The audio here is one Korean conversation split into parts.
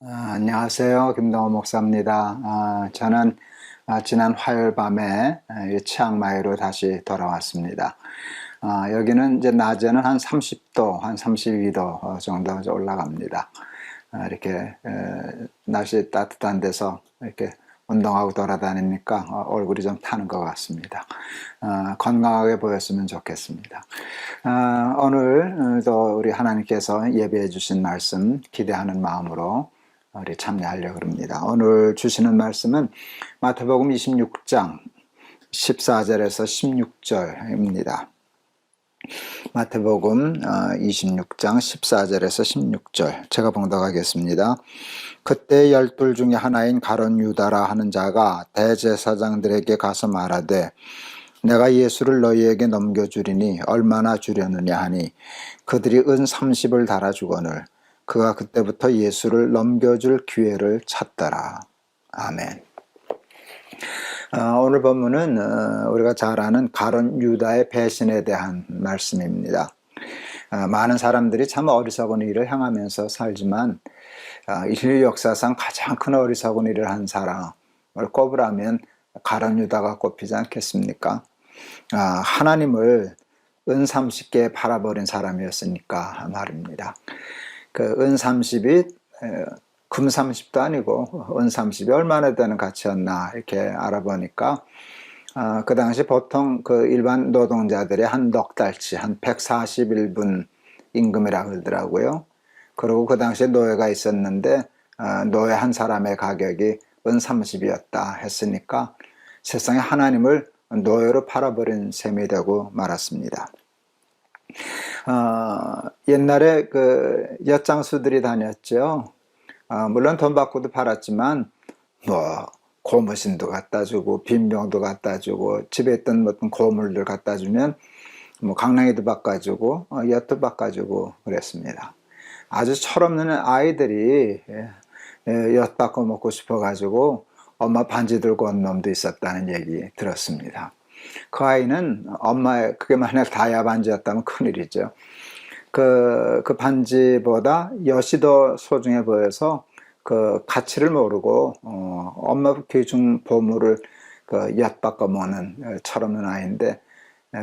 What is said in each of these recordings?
안녕하세요. 김동호 목사입니다. 저는 지난 화요일 밤에 치앙마이로 다시 돌아왔습니다. 여기는 이제 낮에는 한 30도, 한 32도 정도 올라갑니다. 이렇게 날씨 따뜻한 데서 이렇게 운동하고 돌아다니니까 얼굴이 좀 타는 것 같습니다. 건강하게 보였으면 좋겠습니다. 오늘도 우리 하나님께서 예배해 주신 말씀 기대하는 마음으로 우리 참여하려고 합니다. 오늘 주시는 말씀은 마태복음 26장 14절에서 16절입니다. 마태복음 26장 14절에서 16절 제가 봉독하겠습니다. 그때 12 중에 하나인 가룟 유다라 하는 자가 대제사장들에게 가서 말하되 내가 예수를 너희에게 넘겨주리니 얼마나 주려느냐 하니 그들이 은 30을 달아주거늘 그가 그때부터 예수를 넘겨줄 기회를 찾더라. 아멘. 오늘 본문은 우리가 잘 아는 가룟 유다의 배신에 대한 말씀입니다. 많은 사람들이 참 어리석은 일을 행하면서 살지만 인류 역사상 가장 큰 어리석은 일을 한 사람을 꼽으라면 가룟 유다가 꼽히지 않겠습니까? 하나님을 은 30개에 팔아버린 사람이었으니까 말입니다. 그 은 30이 금 30도 아니고 은 30이 얼마나 되는 가치였나 이렇게 알아보니까 그 당시 보통 그 일반 노동자들의 한 넉 달치 한 141분 임금이라고 그러더라고요. 그리고 그 당시에 노예가 있었는데 노예 한 사람의 가격이 은 30이었다 했으니까 세상에 하나님을 노예로 팔아버린 셈이 되고 말았습니다. 옛날에 그 엿장수들이 다녔죠. 물론 돈 받고도 팔았지만 뭐 고무신도 갖다 주고 빈병도 갖다 주고 집에 있던 어떤 고물들 갖다 주면 뭐 강냉이도 바꿔주고 엿도 바꿔주고 그랬습니다. 아주 철없는 아이들이 엿 바꿔 먹고 싶어 가지고 엄마 반지 들고 온 놈도 있었다는 얘기 들었습니다. 그 아이는 엄마의 그게 만약 다이아 반지였다면 큰일이죠. 그 반지보다 엿이 더 소중해 보여서 그 가치를 모르고 엄마 귀중 보물을 그 엿 바꿔 먹는 철없는 아이인데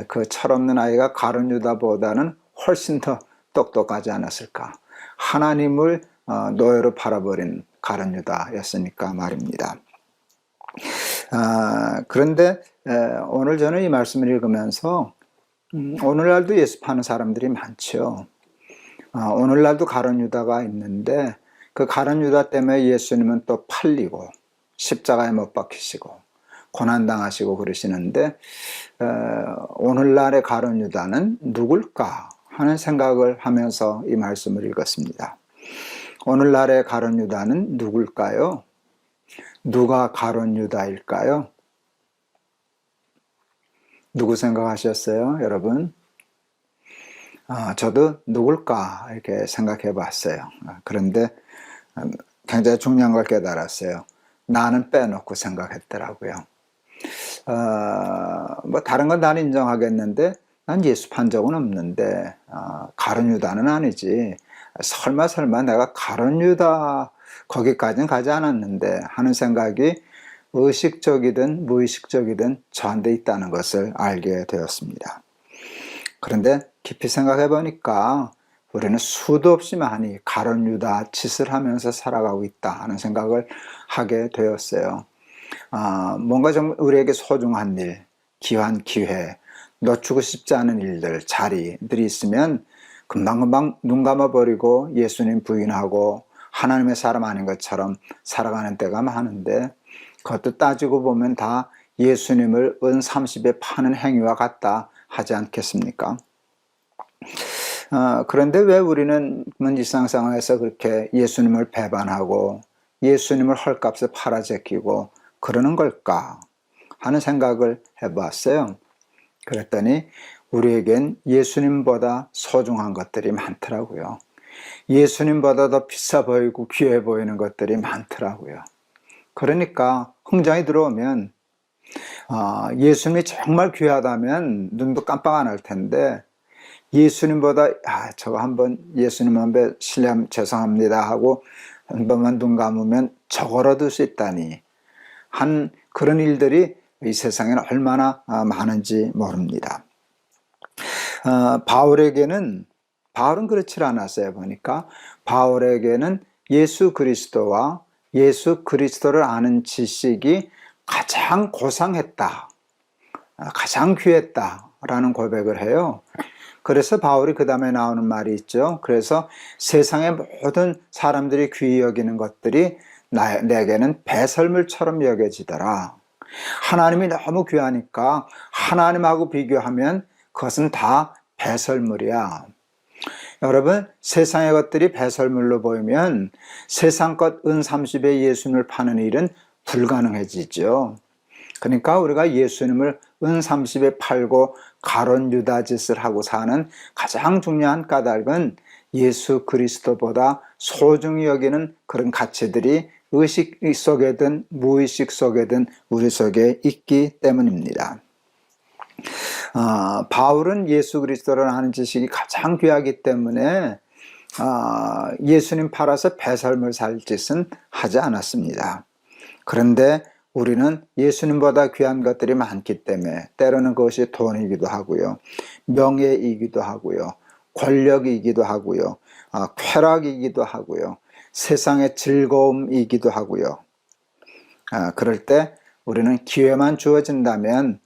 그 철없는 아이가 가룟 유다보다는 훨씬 더 똑똑하지 않았을까. 하나님을 노예로 팔아버린 가룟 유다였으니까 말입니다. 그런데 오늘 저는 이 말씀을 읽으면서 오늘날도 예수 파는 사람들이 많죠. 오늘날도 가룟 유다가 있는데 그 가룟 유다 때문에 예수님은 또 팔리고 십자가에 못 박히시고 고난당하시고 그러시는데 오늘날의 가룟 유다는 누굴까 하는 생각을 하면서 이 말씀을 읽었습니다. 오늘날의 가룟 유다는 누굴까요? 누가 가룟 유다일까요? 누구 생각하셨어요, 여러분? 저도 누굴까 이렇게 생각해 봤어요. 그런데 굉장히 중요한 걸 깨달았어요. 나는 빼놓고 생각했더라고요. 뭐 다른 건 난 인정하겠는데 난 예수 판 적은 없는데 가룟 유다는 아니지. 설마 내가 가룟 유다 거기까지는 가지 않았는데 하는 생각이 의식적이든 무의식적이든 저한테 있다는 것을 알게 되었습니다. 그런데 깊이 생각해 보니까 우리는 수도 없이 많이 가룟 유다 짓을 하면서 살아가고 있다 하는 생각을 하게 되었어요. 뭔가 좀 우리에게 소중한 일, 귀한 기회, 놓치고 싶지 않은 일들, 자리들이 있으면 금방금방 눈 감아버리고 예수님 부인하고 하나님의 사람 아닌 것처럼 살아가는 때가 많은데 그것도 따지고 보면 다 예수님을 은 30에 파는 행위와 같다 하지 않겠습니까? 그런데 왜 우리는 일상생활에서 그렇게 예수님을 배반하고 예수님을 헐값에 팔아제끼고 그러는 걸까 하는 생각을 해봤어요. 그랬더니 우리에겐 예수님보다 소중한 것들이 많더라고요. 예수님보다 더 비싸 보이고 귀해 보이는 것들이 많더라고요. 그러니까 흥정이 들어오면 예수님이 정말 귀하다면 눈도 깜빡 안 할 텐데 예수님보다 저거 한번 예수님 앞에 실례하면 죄송합니다 하고 한 번만 눈 감으면 저걸 얻을 수 있다니 한 그런 일들이 이 세상에는 얼마나 많은지 모릅니다. 바울은 그렇지 않았어요. 보니까 바울에게는 예수 그리스도와 예수 그리스도를 아는 지식이 가장 고상했다, 가장 귀했다라는 고백을 해요. 그래서 바울이 그 다음에 나오는 말이 있죠. 그래서 세상의 모든 사람들이 귀히 여기는 것들이 내게는 배설물처럼 여겨지더라. 하나님이 너무 귀하니까 하나님하고 비교하면 그것은 다 배설물이야. 여러분, 세상의 것들이 배설물로 보이면 세상 것 은30에 예수님을 파는 일은 불가능해지죠. 그러니까 우리가 예수님을 은30에 팔고 가론 유다짓을 하고 사는 가장 중요한 까닭은 예수 그리스도보다 소중히 여기는 그런 가치들이 의식 속에든 무의식 속에든 우리 속에 있기 때문입니다. 바울은 예수 그리스도를 아는 지식이 가장 귀하기 때문에 예수님 팔아서 배설물 살 짓은 하지 않았습니다. 그런데 우리는 예수님보다 귀한 것들이 많기 때문에 때로는 그것이 돈이기도 하고요, 명예이기도 하고요, 권력이기도 하고요, 쾌락이기도 하고요, 세상의 즐거움이기도 하고요. 그럴 때 우리는 기회만 주어진다면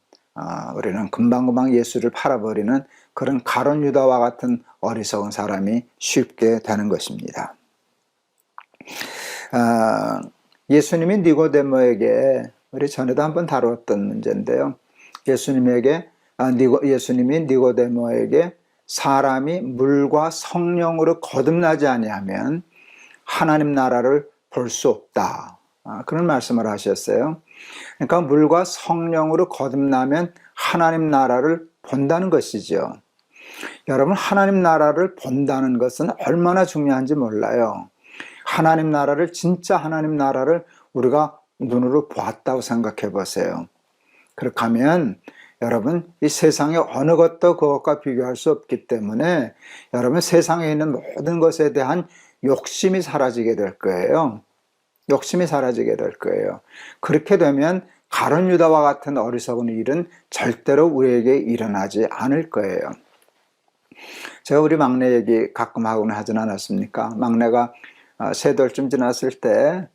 우리는 금방금방 예수를 팔아버리는 그런 가룟 유다와 같은 어리석은 사람이 쉽게 되는 것입니다. 예수님이 니고데모에게, 우리 전에도 한번 다루었던 문제인데요, 예수님이 니고데모에게 사람이 물과 성령으로 거듭나지 아니하면 하나님 나라를 볼 수 없다, 그런 말씀을 하셨어요. 그러니까 물과 성령으로 거듭나면 하나님 나라를 본다는 것이죠. 여러분, 하나님 나라를 본다는 것은 얼마나 중요한지 몰라요. 진짜 하나님 나라를 우리가 눈으로 보았다고 생각해 보세요. 그렇게 하면 여러분, 이 세상의 어느 것도 그것과 비교할 수 없기 때문에 여러분, 세상에 있는 모든 것에 대한 욕심이 사라지게 될 거예요. 욕심이 사라지게 될 거예요. 그렇게 되면 가룟 유다와 같은 어리석은 일은 절대로 우리에게 일어나지 않을 거예요. 제가 우리 막내 얘기 가끔 하고는 하진 않았습니까? 막내가 3돌쯤 지났을 때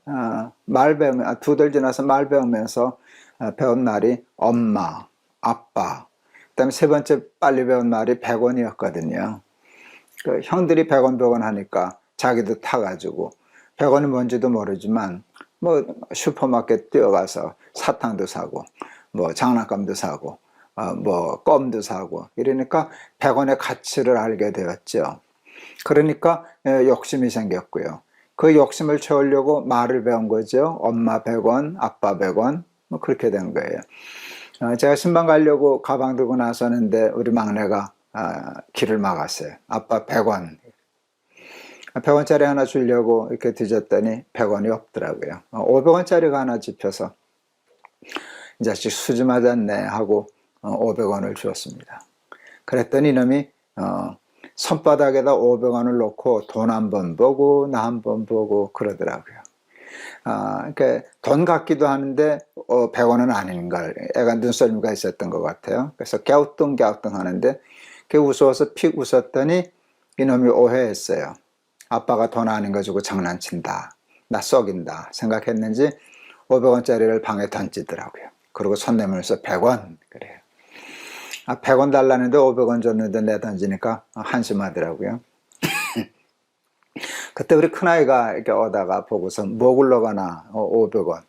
배우면 2돌 지나서 말 배우면서 배운 말이 엄마, 아빠, 그다음에 3번째 빨리 배운 말이 100원이었거든요. 그 형들이 100원 하니까 자기도 타가지고 100원이 뭔지도 모르지만 뭐 슈퍼마켓 뛰어가서 사탕도 사고 뭐 장난감도 사고 뭐 껌도 사고 이러니까 100원의 가치를 알게 되었죠. 그러니까 욕심이 생겼고요. 그 욕심을 채우려고 말을 배운 거죠. 엄마 100원, 아빠 100원, 뭐 그렇게 된 거예요. 제가 신방 가려고 가방 들고 나서는데 우리 막내가 길을 막았어요. 아빠 100원. 100원짜리 하나 주려고 이렇게 뒤졌더니 100원이 없더라고요. 500원짜리가 하나 집혀서 이 자식 수지 맞았네 하고 500원을 주었습니다. 그랬더니 이놈이 손바닥에다 500원을 놓고 돈 한 번 보고 나 한 번 보고 그러더라고요. 그러니까 돈 같기도 하는데 100원은 아닌 걸, 애가 눈썰미가 있었던 것 같아요. 그래서 갸우뚱 하는데 그 웃어서 픽 웃었더니 이놈이 오해했어요. 아빠가 돈 아닌 거 주고 장난친다, 나 썩인다 생각했는지 500원짜리를 방에 던지더라고요. 그리고 손 내밀면서 100원 그래요. 100원 달라는데 500원 줬는데 내던지니까 한심하더라고요. 그때 우리 큰아이가 이렇게 오다가 보고서 뭐 굴러가나 500원,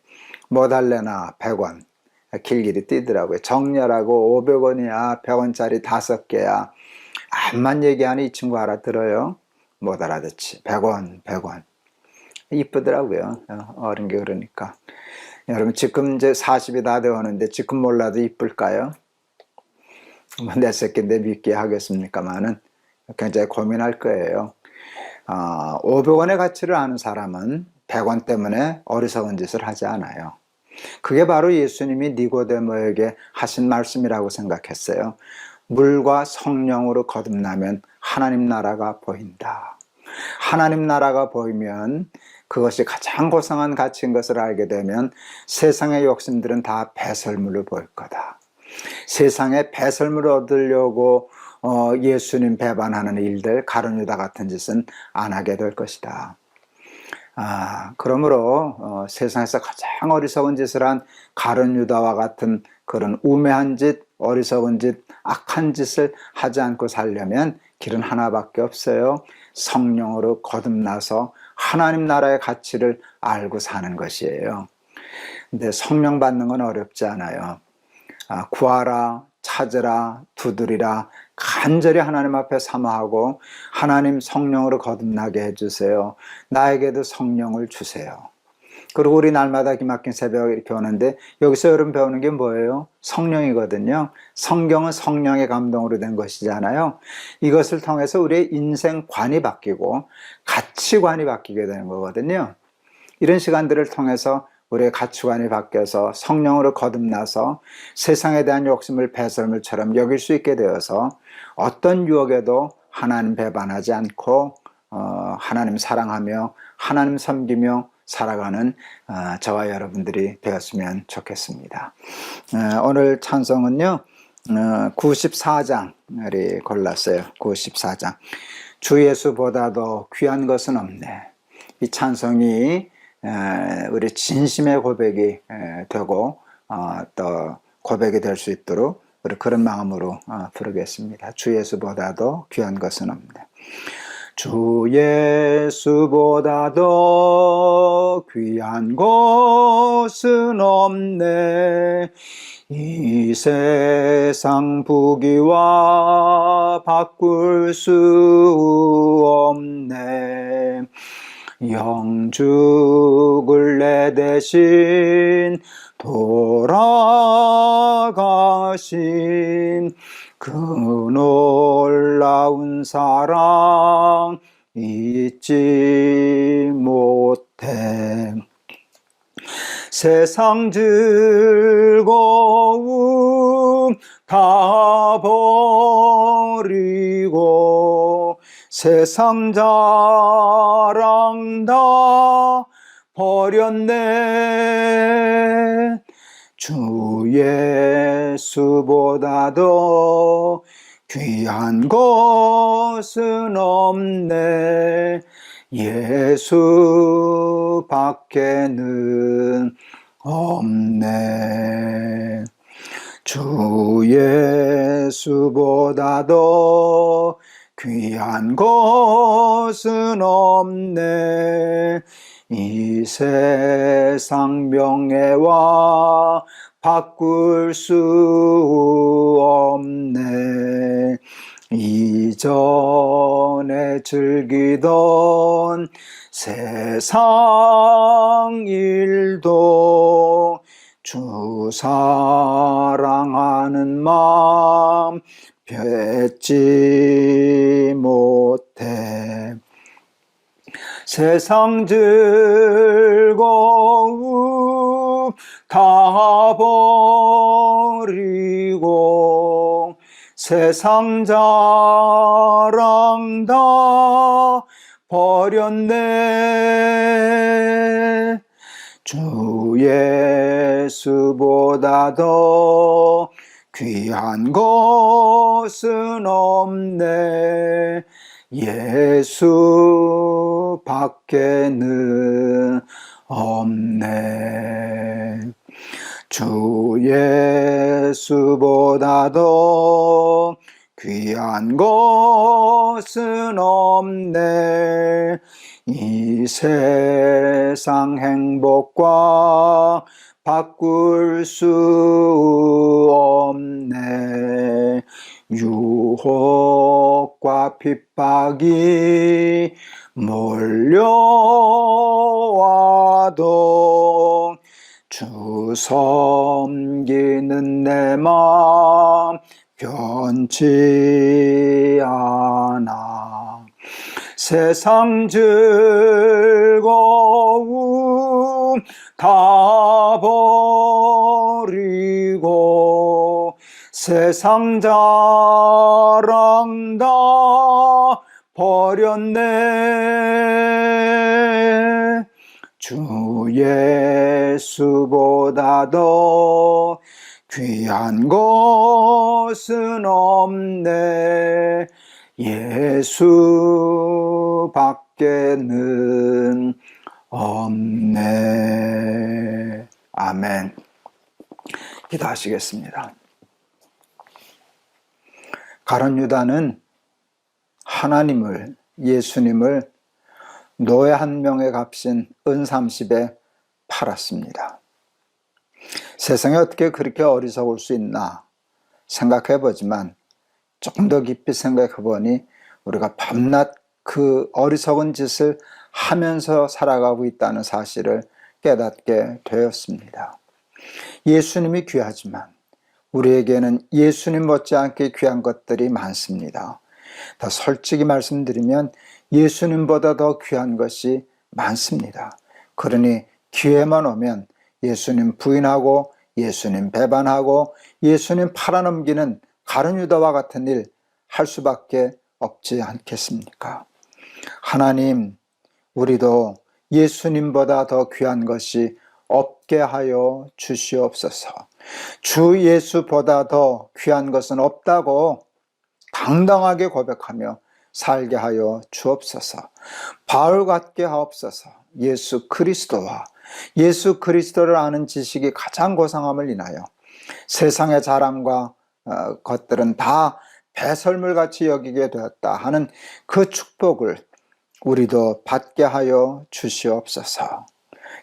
뭐 달래나 100원, 길길이 뛰더라고요. 정렬하고 500원이야, 100원짜리 5개야. 암만 얘기하니 이 친구 알아들어요. 못 알아듣지. 100원. 이쁘더라고요. 어린 게 그러니까. 여러분, 지금 이제 40이 다 되었는데 지금 몰라도 이쁠까요? 내 새끼인데 믿게 하겠습니까마는 굉장히 고민할 거예요. 500원의 가치를 아는 사람은 100원 때문에 어리석은 짓을 하지 않아요. 그게 바로 예수님이 니고데모에게 하신 말씀이라고 생각했어요. 물과 성령으로 거듭나면 하나님 나라가 보인다. 하나님 나라가 보이면 그것이 가장 고상한 가치인 것을 알게 되면 세상의 욕심들은 다 배설물로 보일 거다. 세상에 배설물을 얻으려고 예수님 배반하는 일들, 가룟 유다 같은 짓은 안 하게 될 것이다. 그러므로 세상에서 가장 어리석은 짓을 한 가룟 유다와 같은 그런 우매한 짓, 어리석은 짓, 악한 짓을 하지 않고 살려면 길은 하나밖에 없어요. 성령으로 거듭나서 하나님 나라의 가치를 알고 사는 것이에요. 근데 성령 받는 건 어렵지 않아요. 구하라, 찾으라, 두드리라, 간절히 하나님 앞에 사모하고 하나님 성령으로 거듭나게 해주세요. 나에게도 성령을 주세요. 그리고 우리 날마다 기막힌 새벽 이렇게 오는데 여기서 여러분 배우는 게 뭐예요? 성령이거든요. 성경은 성령의 감동으로 된 것이잖아요. 이것을 통해서 우리의 인생관이 바뀌고 가치관이 바뀌게 되는 거거든요. 이런 시간들을 통해서 우리의 가치관이 바뀌어서 성령으로 거듭나서 세상에 대한 욕심을 배설물처럼 여길 수 있게 되어서 어떤 유혹에도 하나님 배반하지 않고 하나님 사랑하며 하나님 섬기며 살아가는 저와 여러분들이 되었으면 좋겠습니다. 오늘 찬송은요 94장을 골랐어요. 94장 주 예수보다도 귀한 것은 없네. 이 찬송이 우리 진심의 고백이 되고 또 고백이 될 수 있도록 우리 그런 마음으로 부르겠습니다. 주 예수보다도 귀한 것은 없네. 주 예수보다도 귀한 것은 없네. 이 세상 부귀와 바꿀 수 없네. 영죽을 내 대신 돌아가신 그 놀라운 사랑 잊지 못해. 세상 즐거움 다 버리고 세상 자랑 다 버렸네. 주 예수보다도 귀한 것은 없네. 예수 밖에는 없네. 주 예수보다도 귀한 것은 없네. 이 세상 명예와 바꿀 수 없네. 이전에 즐기던 세상 일도 주 사랑하는 마음 뱉지 못해. 세상 즐거움 다 버리고 세상 자랑 다 버렸네. 주 예수보다도 귀한 것은 없네. 예수 밖에는 없네. 주 예수보다도 귀한 것은 없네. 이 세상 행복과 바꿀 수 없네. 유혹과 핍박이 몰려와도 주 섬기는 내 마음 변치 않아. 세상 즐거움 다 버리고 세상 자랑 다 버렸네. 주 예수보다 더 귀한 것은 없네. 예수밖에는 없네. 아멘. 기도하시겠습니다. 가룟 유다는 하나님을, 예수님을 노예 한 명의 값인 은 30에 팔았습니다. 세상에 어떻게 그렇게 어리석을 수 있나 생각해 보지만 조금 더 깊이 생각해 보니 우리가 밤낮 그 어리석은 짓을 하면서 살아가고 있다는 사실을 깨닫게 되었습니다. 예수님이 귀하지만 우리에게는 예수님 못지않게 귀한 것들이 많습니다. 더 솔직히 말씀드리면 예수님보다 더 귀한 것이 많습니다. 그러니 기회만 오면 예수님 부인하고 예수님 배반하고 예수님 팔아넘기는 가룟 유다와 같은 일 할 수밖에 없지 않겠습니까? 하나님, 우리도 예수님보다 더 귀한 것이 없게 하여 주시옵소서. 주 예수보다 더 귀한 것은 없다고 당당하게 고백하며 살게 하여 주옵소서. 바울 같게 하옵소서. 예수 그리스도와 예수 그리스도를 아는 지식이 가장 고상함을 인하여 세상의 자랑과 것들은 다 배설물같이 여기게 되었다 하는 그 축복을 우리도 받게 하여 주시옵소서.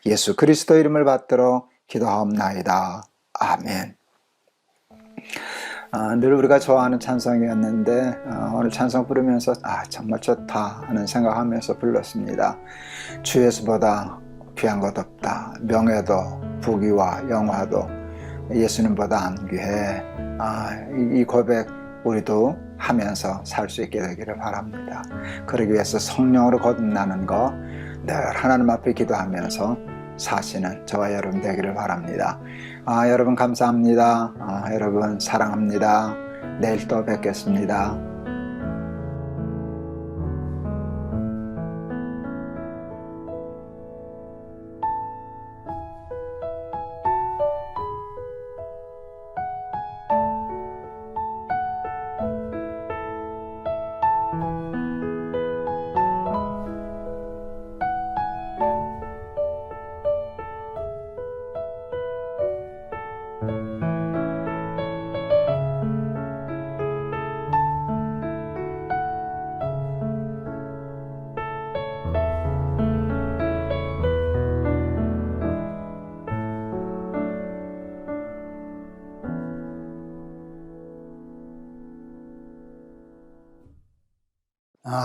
예수 그리스도 이름을 받들어 기도하옵나이다. 아멘. 늘 우리가 좋아하는 찬송이었는데 오늘 찬송 부르면서 정말 좋다 하는 생각하면서 불렀습니다. 주 예수보다 귀한 것 없다. 명예도 부귀와 영화도 예수님보다 안 귀해. 이 고백 우리도 하면서 살 수 있게 되기를 바랍니다. 그러기 위해서 성령으로 거듭나는 거 늘 하나님 앞에 기도하면서 사시는 저와 여러분 되기를 바랍니다. 여러분 감사합니다. 여러분 사랑합니다. 내일 또 뵙겠습니다.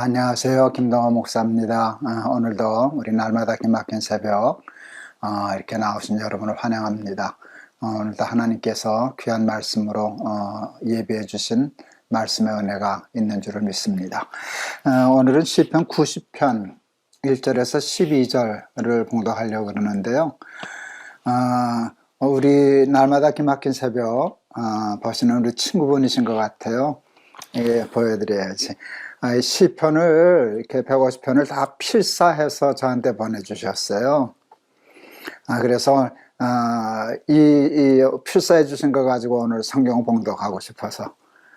안녕하세요. 김동호 목사입니다. 오늘도 우리 날마다 기막힌 새벽 이렇게 나오신 여러분을 환영합니다. 오늘도 하나님께서 귀한 말씀으로 예비해 주신 말씀의 은혜가 있는 줄을 믿습니다. 오늘은 시편 90편 1절에서 12절을 봉독하려고 그러는데요. 우리 날마다 기막힌 새벽 보시는 우리 친구분이신 것 같아요. 예, 보여드려야지. 시편을 이렇게 150편을 다 필사해서 저한테 보내주셨어요. 그래서 이 필사해 주신 거 가지고 오늘 성경 봉독하고 싶어서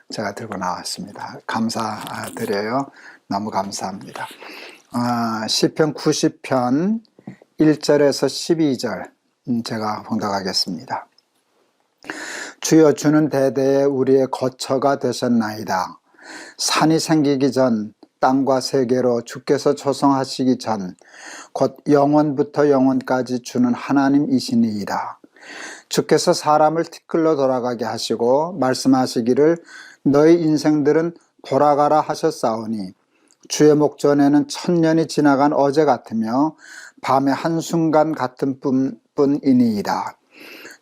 제가 들고 나왔습니다. 감사드려요. 너무 감사합니다. 시편 90편 1절에서 12절 제가 봉독하겠습니다. 주여, 주는 대대에 우리의 거처가 되셨나이다. 산이 생기기 전, 땅과 세계로 주께서 조성하시기 전, 곧 영원부터 영원까지 주는 하나님이시니이다. 주께서 사람을 티끌로 돌아가게 하시고 말씀하시기를 너희 인생들은 돌아가라 하셨사오니, 주의 목전에는 천년이 지나간 어제 같으며 밤의 한순간 같은 뿐이니이다.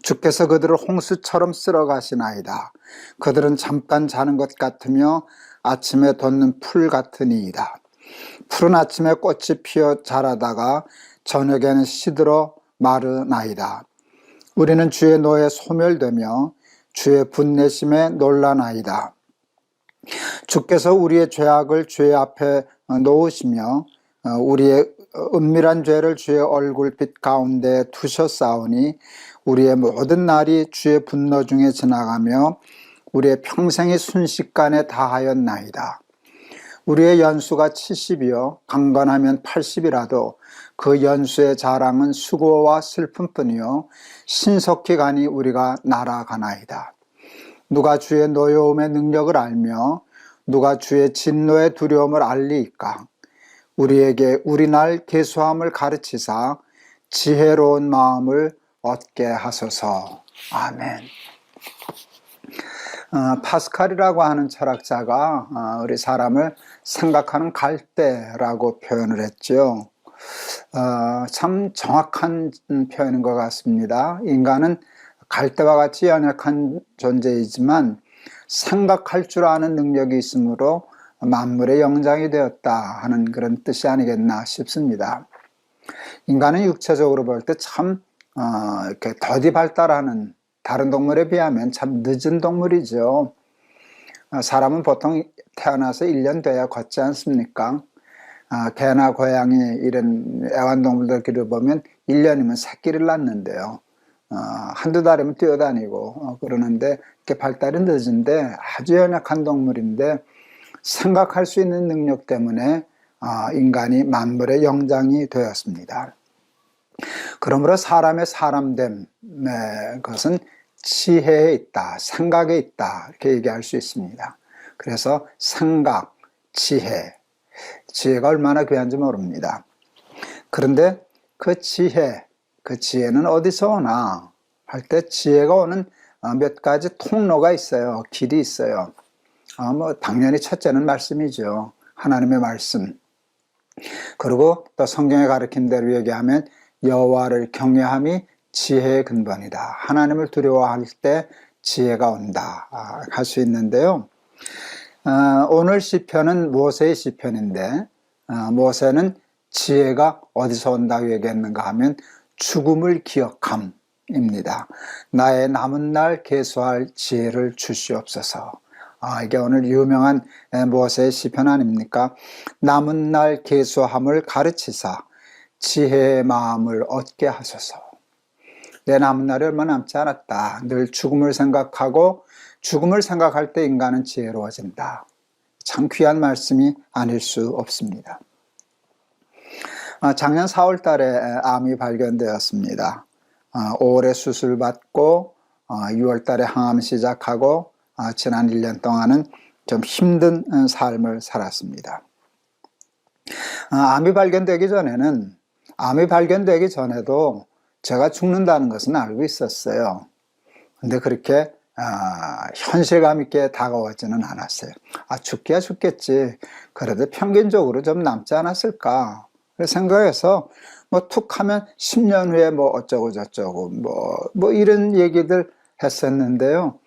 주께서 그들을 홍수처럼 쓸어 가시나이다. 그들은 잠깐 자는 것 같으며 아침에 돋는 풀 같으니이다. 푸른 아침에 꽃이 피어 자라다가 저녁에는 시들어 마르나이다. 우리는 주의 노에 소멸되며 주의 분내심에 놀라나이다. 주께서 우리의 죄악을 주의 앞에 놓으시며 우리의 은밀한 죄를 주의 얼굴빛 가운데 두셨사오니 우리의 모든 날이 주의 분노 중에 지나가며 우리의 평생이 순식간에 다하였나이다. 우리의 연수가 70이요 강건하면 80이라도 그 연수의 자랑은 수고와 슬픔뿐이요 신속히 가니 우리가 날아가나이다. 누가 주의 노여움의 능력을 알며 누가 주의 진노의 두려움을 알리이까. 우리에게 우리날 계수함을 가르치사 지혜로운 마음을 얻게 하소서. 아멘. 파스칼이라고 하는 철학자가 우리 사람을 생각하는 갈대라고 표현을 했죠. 참 정확한 표현인 것 같습니다. 인간은 갈대와 같이 연약한 존재이지만 생각할 줄 아는 능력이 있으므로 만물의 영장이 되었다 하는 그런 뜻이 아니겠나 싶습니다. 인간은 육체적으로 볼 때 참 이렇게 더디 발달하는 다른 동물에 비하면 참 늦은 동물이죠. 사람은 보통 태어나서 1년 돼야 걷지 않습니까? 개나 고양이 이런 애완동물들 기르보면 1년이면 새끼를 낳는데요. 한두 달이면 뛰어다니고 그러는데 이렇게 발달이 늦은데 아주 연약한 동물인데 생각할 수 있는 능력 때문에 인간이 만물의 영장이 되었습니다. 그러므로 사람의 사람됨의 것은 지혜에 있다, 생각에 있다 이렇게 얘기할 수 있습니다. 그래서 생각, 지혜가 얼마나 귀한지 모릅니다. 그런데 그 지혜는 어디서 오나 할 때 지혜가 오는 몇 가지 통로가 있어요. 길이 있어요. 당연히 첫째는 말씀이죠. 하나님의 말씀. 그리고 또 성경에 가르친 대로 얘기하면 여호와를 경외함이 지혜의 근본이다. 하나님을 두려워할 때 지혜가 온다 할 수 있는데요. 오늘 시편은 모세의 시편인데 모세는 지혜가 어디서 온다고 얘기했는가 하면 죽음을 기억함입니다. 나의 남은 날 계수할 지혜를 주시옵소서. 이게 오늘 유명한 모세의 시편 아닙니까? 남은 날 계수함을 가르치사 지혜의 마음을 얻게 하소서. 내 남은 날이 얼마 남지 않았다. 늘 죽음을 생각하고 죽음을 생각할 때 인간은 지혜로워진다. 참 귀한 말씀이 아닐 수 없습니다. 작년 4월 달에 암이 발견되었습니다. 5월에 수술받고 6월 달에 항암 시작하고 지난 1년 동안은 좀 힘든 삶을 살았습니다. 암이 발견되기 전에도 제가 죽는다는 것은 알고 있었어요. 근데 그렇게 현실감 있게 다가오지는 않았어요. 죽기야 죽겠지. 그래도 평균적으로 좀 남지 않았을까. 생각해서 툭 하면 10년 후에 어쩌고 저쩌고 이런 얘기들 했었는데요.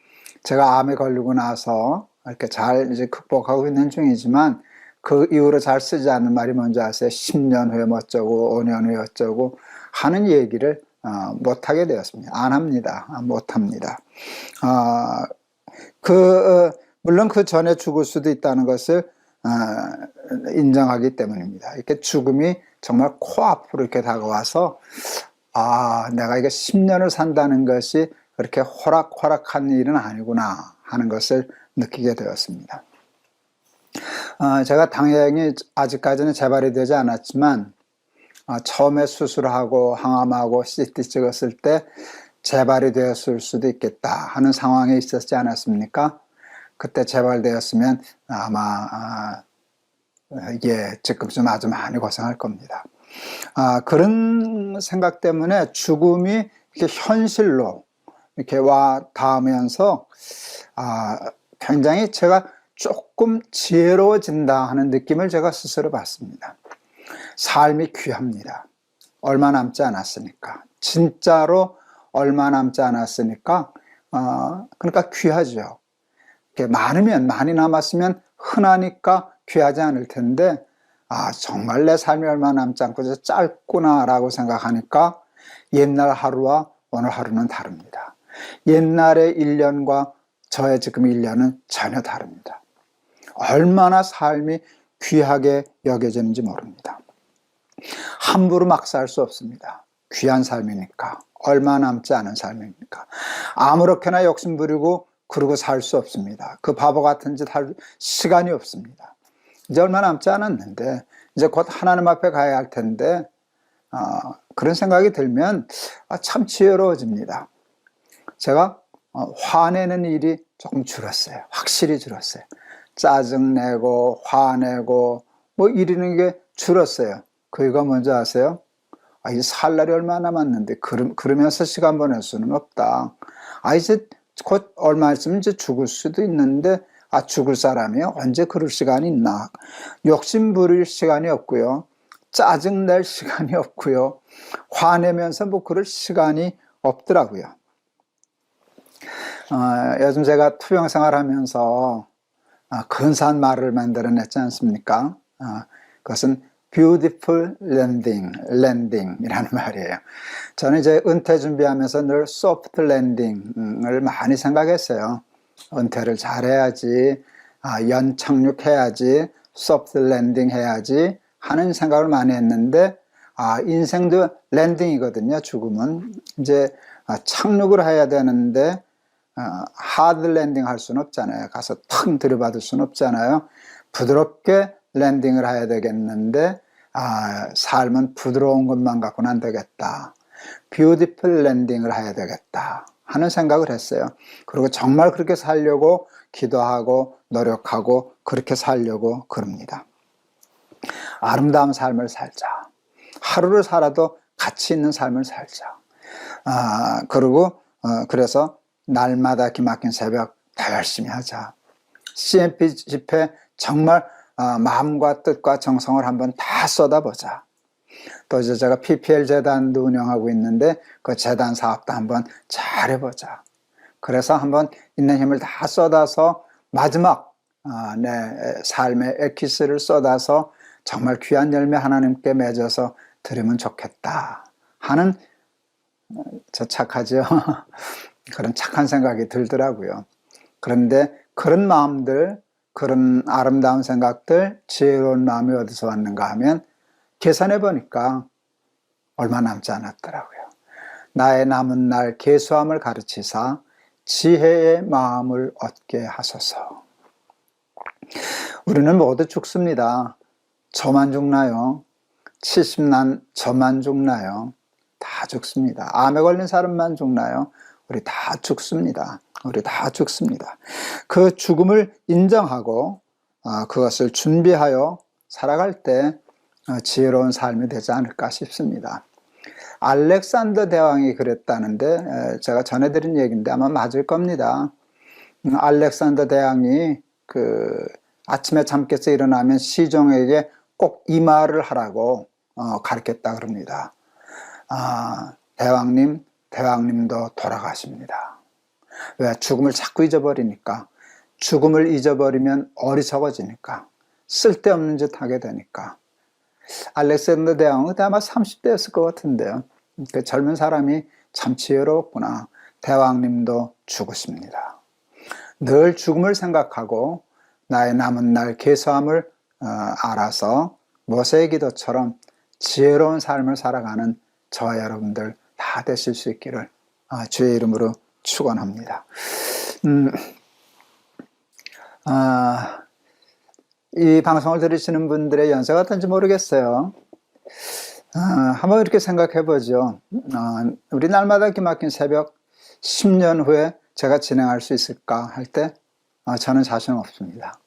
제가 암에 걸리고 나서 이렇게 잘 이제 극복하고 있는 중이지만 그 이후로 잘 쓰지 않는 말이 뭔지 아세요? 10년 후에 어쩌고 5년 후에 어쩌고 하는 얘기를 못하게 되었습니다. 안 합니다. 못합니다. 물론 그 전에 죽을 수도 있다는 것을 인정하기 때문입니다. 이렇게 죽음이 정말 코앞으로 이렇게 다가와서 내가 이게 10년을 산다는 것이 그렇게 호락호락한 일은 아니구나 하는 것을 느끼게 되었습니다. 제가 당연히 아직까지는 재발이 되지 않았지만 처음에 수술하고 항암하고 CT 찍었을 때 재발이 되었을 수도 있겠다 하는 상황에 있었지 않았습니까? 그때 재발되었으면 아마 지금쯤 아주 많이 고생할 겁니다. 그런 생각 때문에 죽음이 이렇게 현실로 이렇게 와 닿으면서 굉장히 제가 조금 지혜로워진다 하는 느낌을 제가 스스로 받습니다. 삶이 귀합니다. 얼마 남지 않았으니까. 진짜로 얼마 남지 않았으니까 그러니까 귀하죠. 많이 남았으면 흔하니까 귀하지 않을 텐데 정말 내 삶이 얼마 남지 않고 짧구나 라고 생각하니까 옛날 하루와 오늘 하루는 다릅니다. 옛날의 1년과 저의 지금 1년은 전혀 다릅니다. 얼마나 삶이 귀하게 여겨지는지 모릅니다. 함부로 막 살 수 없습니다. 귀한 삶이니까. 얼마 남지 않은 삶이니까. 아무렇게나 욕심 부리고 그러고 살 수 없습니다. 그 바보 같은 짓 할 시간이 없습니다. 이제 얼마 남지 않았는데 이제 곧 하나님 앞에 가야 할 텐데 그런 생각이 들면 참 지혜로워집니다. 제가 화내는 일이 조금 줄었어요. 확실히 줄었어요. 짜증내고 화내고 뭐 이러는 게 줄었어요. 그 이유가 뭔지 아세요? 이제 살 날이 얼마 남았는데 그러면서 시간 보낼 수는 없다. 이제 곧 얼마 있으면 이제 죽을 수도 있는데 죽을 사람이 언제 그럴 시간이 있나. 욕심 부릴 시간이 없고요. 짜증 낼 시간이 없고요. 화내면서 뭐 그럴 시간이 없더라고요. 요즘 제가 투병 생활하면서 근사한 말을 만들어냈지 않습니까? 그것은 beautiful landing이라는 말이에요. 저는 이제 은퇴 준비하면서 늘 soft landing을 많이 생각했어요. 은퇴를 잘해야지, 연착륙해야지, soft landing 해야지 하는 생각을 많이 했는데, 인생도 랜딩이거든요. 죽음은 이제 착륙을 해야 되는데 하드 랜딩 할 수는 없잖아요. 가서 탁 들이받을 수는 없잖아요. 부드럽게 랜딩을 해야 되겠는데 삶은 부드러운 것만 갖고는 안 되겠다. 뷰티풀 랜딩을 해야 되겠다 하는 생각을 했어요. 그리고 정말 그렇게 살려고 기도하고 노력하고 그렇게 살려고 그럽니다. 아름다운 삶을 살자. 하루를 살아도 가치 있는 삶을 살자. 그래서 날마다 기막힌 새벽 더 열심히 하자. CNP 집회 정말 마음과 뜻과 정성을 한번 다 쏟아보자. 또 이제 제가 PPL 재단도 운영하고 있는데 그 재단 사업도 한번 잘해보자. 그래서 한번 있는 힘을 다 쏟아서 마지막 내 삶의 엑기스를 쏟아서 정말 귀한 열매 하나님께 맺어서 드리면 좋겠다 하는, 저 착하죠? 그런 착한 생각이 들더라고요. 그런데 그런 마음들, 그런 아름다운 생각들, 지혜로운 마음이 어디서 왔는가 하면 계산해 보니까 얼마 남지 않았더라고요. 나의 남은 날 계수함을 가르치사 지혜의 마음을 얻게 하소서. 우리는 모두 죽습니다. 저만 죽나요? 70난 저만 죽나요? 다 죽습니다. 암에 걸린 사람만 죽나요? 우리 다 죽습니다. 우리 다 죽습니다. 그 죽음을 인정하고 그것을 준비하여 살아갈 때 지혜로운 삶이 되지 않을까 싶습니다. 알렉산더 대왕이 그랬다는데 제가 전해드린 얘기인데 아마 맞을 겁니다. 알렉산더 대왕이 아침에 잠 깨서 일어나면 시종에게 꼭 이 말을 하라고 가르쳤다 그럽니다. 대왕님도 돌아가십니다. 왜? 죽음을 자꾸 잊어버리니까. 죽음을 잊어버리면 어리석어지니까. 쓸데없는 짓 하게 되니까. 알렉산더 대왕은 아마 30대였을 것 같은데요. 그 젊은 사람이 참 지혜로웠구나. 대왕님도 죽으십니다. 늘 죽음을 생각하고 나의 남은 날 계수함을 알아서 모세의 기도처럼 지혜로운 삶을 살아가는 저와 여러분들 다 되실 수 있기를 주의 이름으로 축원합니다. 이 방송을 들으시는 분들의 연세가 어떤지 모르겠어요. 한번 이렇게 생각해 보죠. 우리 날마다 기막힌 새벽 10년 후에 제가 진행할 수 있을까 할 때 저는 자신 없습니다.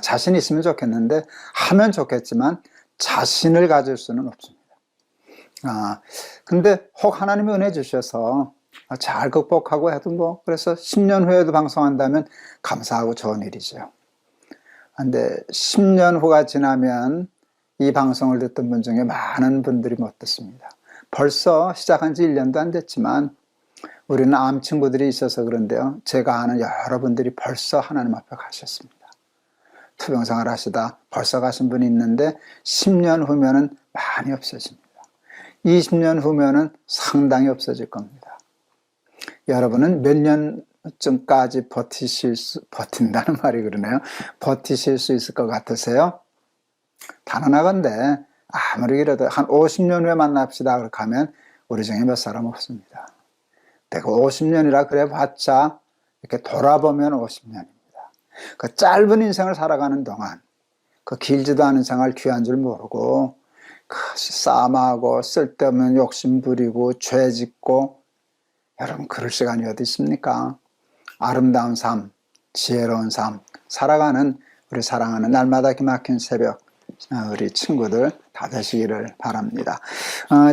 자신 있으면 좋겠는데 하면 좋겠지만 자신을 가질 수는 없습니다. 근데 혹 하나님이 은혜 주셔서 잘 극복하고 해도 그래서 10년 후에도 방송한다면 감사하고 좋은 일이죠. 근데 10년 후가 지나면 이 방송을 듣던 분 중에 많은 분들이 못 듣습니다. 벌써 시작한 지 1년도 안 됐지만 우리는 암 친구들이 있어서 그런데요. 제가 아는 여러분들이 벌써 하나님 앞에 가셨습니다. 투병생활 하시다 벌써 가신 분이 있는데 10년 후면은 많이 없어집니다. 20년 후면은 상당히 없어질 겁니다. 여러분은 몇 년쯤까지 버틴다는 말이 그러네요. 버티실 수 있을 것 같으세요? 단언하건대 아무리 그래도 한 50년 후에 만납시다 그렇게 하면 우리 중에 몇 사람 없습니다. 근데 그 50년이라 그래 봤자 이렇게 돌아보면 50년입니다. 그 짧은 인생을 살아가는 동안 그 길지도 않은 생활 귀한 줄 모르고 그 싸움하고 쓸데없는 욕심 부리고 죄 짓고, 여러분 그럴 시간이 어디 있습니까? 아름다운 삶, 지혜로운 삶 살아가는 우리 사랑하는 날마다 기막힌 새벽 우리 친구들 다 되시기를 바랍니다.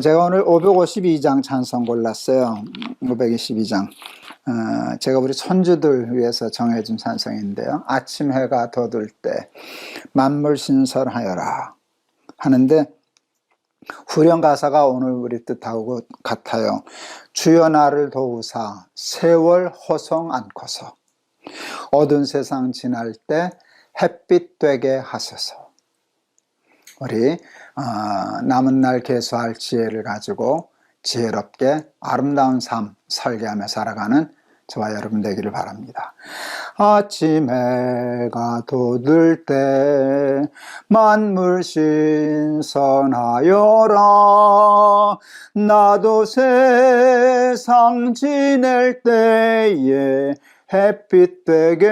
제가 오늘 552장 찬송 골랐어요. 522장. 제가 우리 손주들 위해서 정해준 찬송인데요. 아침 해가 돋을 때 만물 신설하여라 하는데, 후렴 가사가 오늘 우리 뜻하고 같아요. 주여 나를 도우사 세월 호송 않고서 어두운 세상 지날 때 햇빛 되게 하소서. 우리 남은 날 계수할 지혜를 가지고 지혜롭게 아름다운 삶 설계하며 살아가는 저와 여러분 되기를 바랍니다. 아침 해가 돋을 때 만물 신선하여라. 나도 세상 지낼 때에 햇빛 되게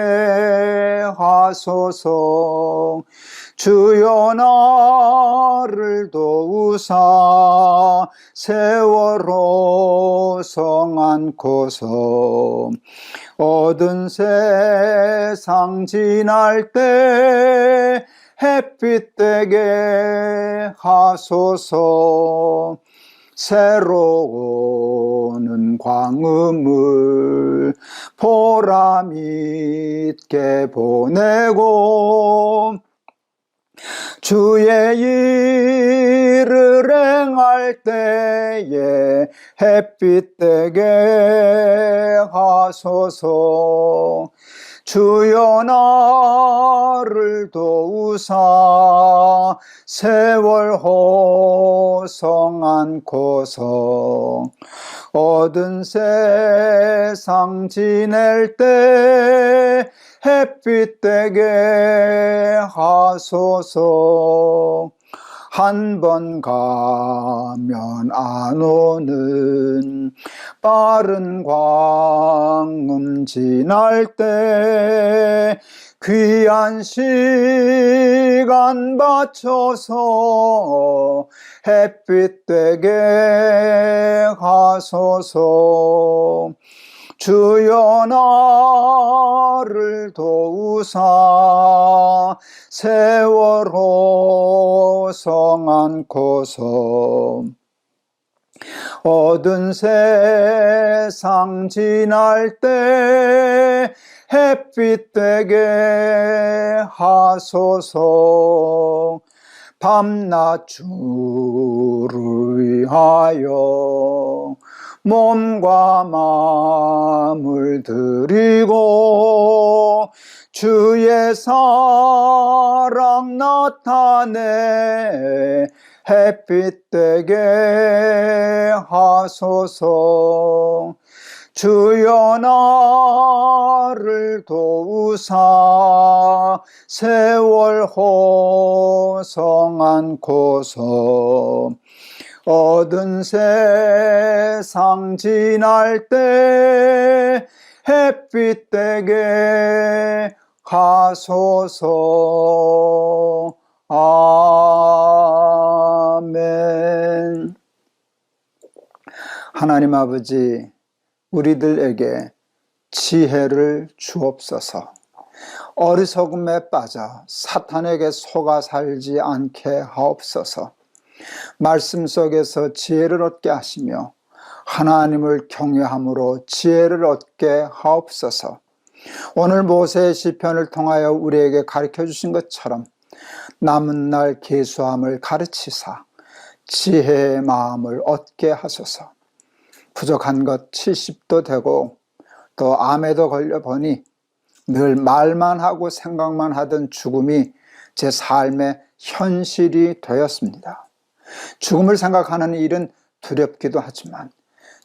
하소서. 주여 나를 도우사 세월 호송 않고서 어두운 세상 지날 때 햇빛 되게 하소서. 새로운 광음을 보람 있게 보내고 주의 일을 행할 때에 햇빛 되게 하소서. 주여 나를 도우사 세월 호송 않고서 어두운 세상 지낼 때 햇빛 되게 하소서. 한 번 가면 안 오는 빠른 광음 지날 때 귀한 시간 바쳐서 햇빛 되게 하소서. 주여 나를 도우사 세월 호송 않고서 어두운 세상 지날 때 햇빛 되게 하소서. 밤낮 주를 위하여 몸과 마음을 드리고 주의 사랑 나타내 햇빛 되게 하소서. 주여 나를 도우사 세월 호송 않고서 어두운 세상 지날 때 햇빛 되게 하소서. 아멘. 하나님 아버지, 우리들에게 지혜를 주옵소서. 어리석음에 빠져 사탄에게 속아 살지 않게 하옵소서. 말씀 속에서 지혜를 얻게 하시며 하나님을 경외함으로 지혜를 얻게 하옵소서. 오늘 모세의 시편을 통하여 우리에게 가르쳐 주신 것처럼 남은 날 계수함을 가르치사 지혜의 마음을 얻게 하소서. 부족한 것 70도 되고 또 암에도 걸려보니 늘 말만 하고 생각만 하던 죽음이 제 삶의 현실이 되었습니다. 죽음을 생각하는 일은 두렵기도 하지만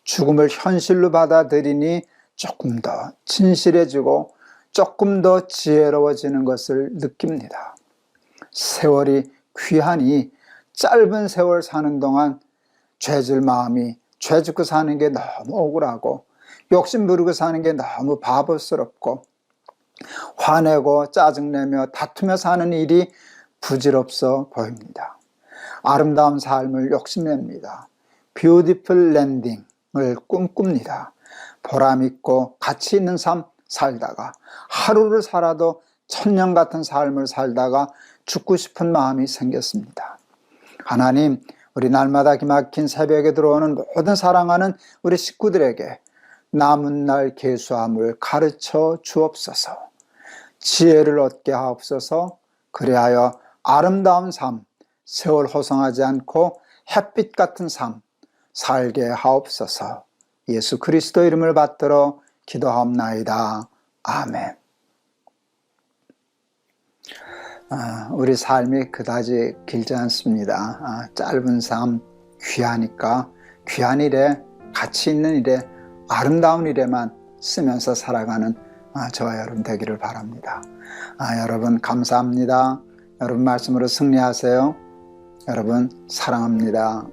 죽음을 현실로 받아들이니 조금 더 진실해지고 조금 더 지혜로워지는 것을 느낍니다. 세월이 귀하니 짧은 세월 사는 동안 죄질 마음이 죄 짓고 사는 게 너무 억울하고 욕심 부리고 사는 게 너무 바보스럽고 화내고 짜증내며 다투며 사는 일이 부질없어 보입니다. 아름다운 삶을 욕심냅니다. 뷰티풀 랜딩을 꿈꿉니다. 보람있고 가치 있는 삶 살다가 하루를 살아도 천년 같은 삶을 살다가 죽고 싶은 마음이 생겼습니다. 하나님, 우리 날마다 기막힌 새벽에 들어오는 모든 사랑하는 우리 식구들에게 남은 날 계수함을 가르쳐 주옵소서. 지혜를 얻게 하옵소서. 그리하여 아름다운 삶, 세월 호송하지 않고 햇빛 같은 삶 살게 하옵소서. 예수 그리스도 이름을 받들어 기도하옵나이다. 아멘. 우리 삶이 그다지 길지 않습니다. 짧은 삶 귀하니까 귀한 일에, 가치 있는 일에, 아름다운 일에만 쓰면서 살아가는 저와 여러분 되기를 바랍니다. 여러분 감사합니다. 여러분 말씀으로 승리하세요. 여러분 사랑합니다.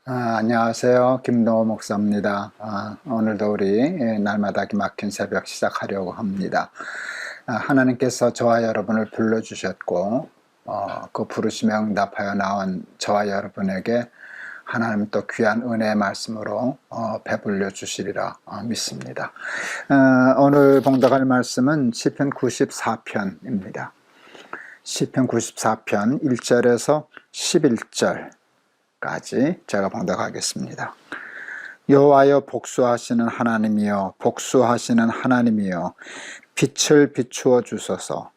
안녕하세요. 김동호 목사입니다. 오늘도 우리 날마다 기막힌 새벽 시작하려고 합니다. 하나님께서 저와 여러분을 불러주셨고 그 부르심에 응답하여 나온 저와 여러분에게 하나님 또 귀한 은혜의 말씀으로 배불려 주시리라 믿습니다. 오늘 봉독할 말씀은 시편 94편입니다. 시편 94편 1절에서 11절 까지 제가 봉독하겠습니다. 여호와여 복수하시는 하나님이여 복수하시는 하나님이여 빛을 비추어 주소서.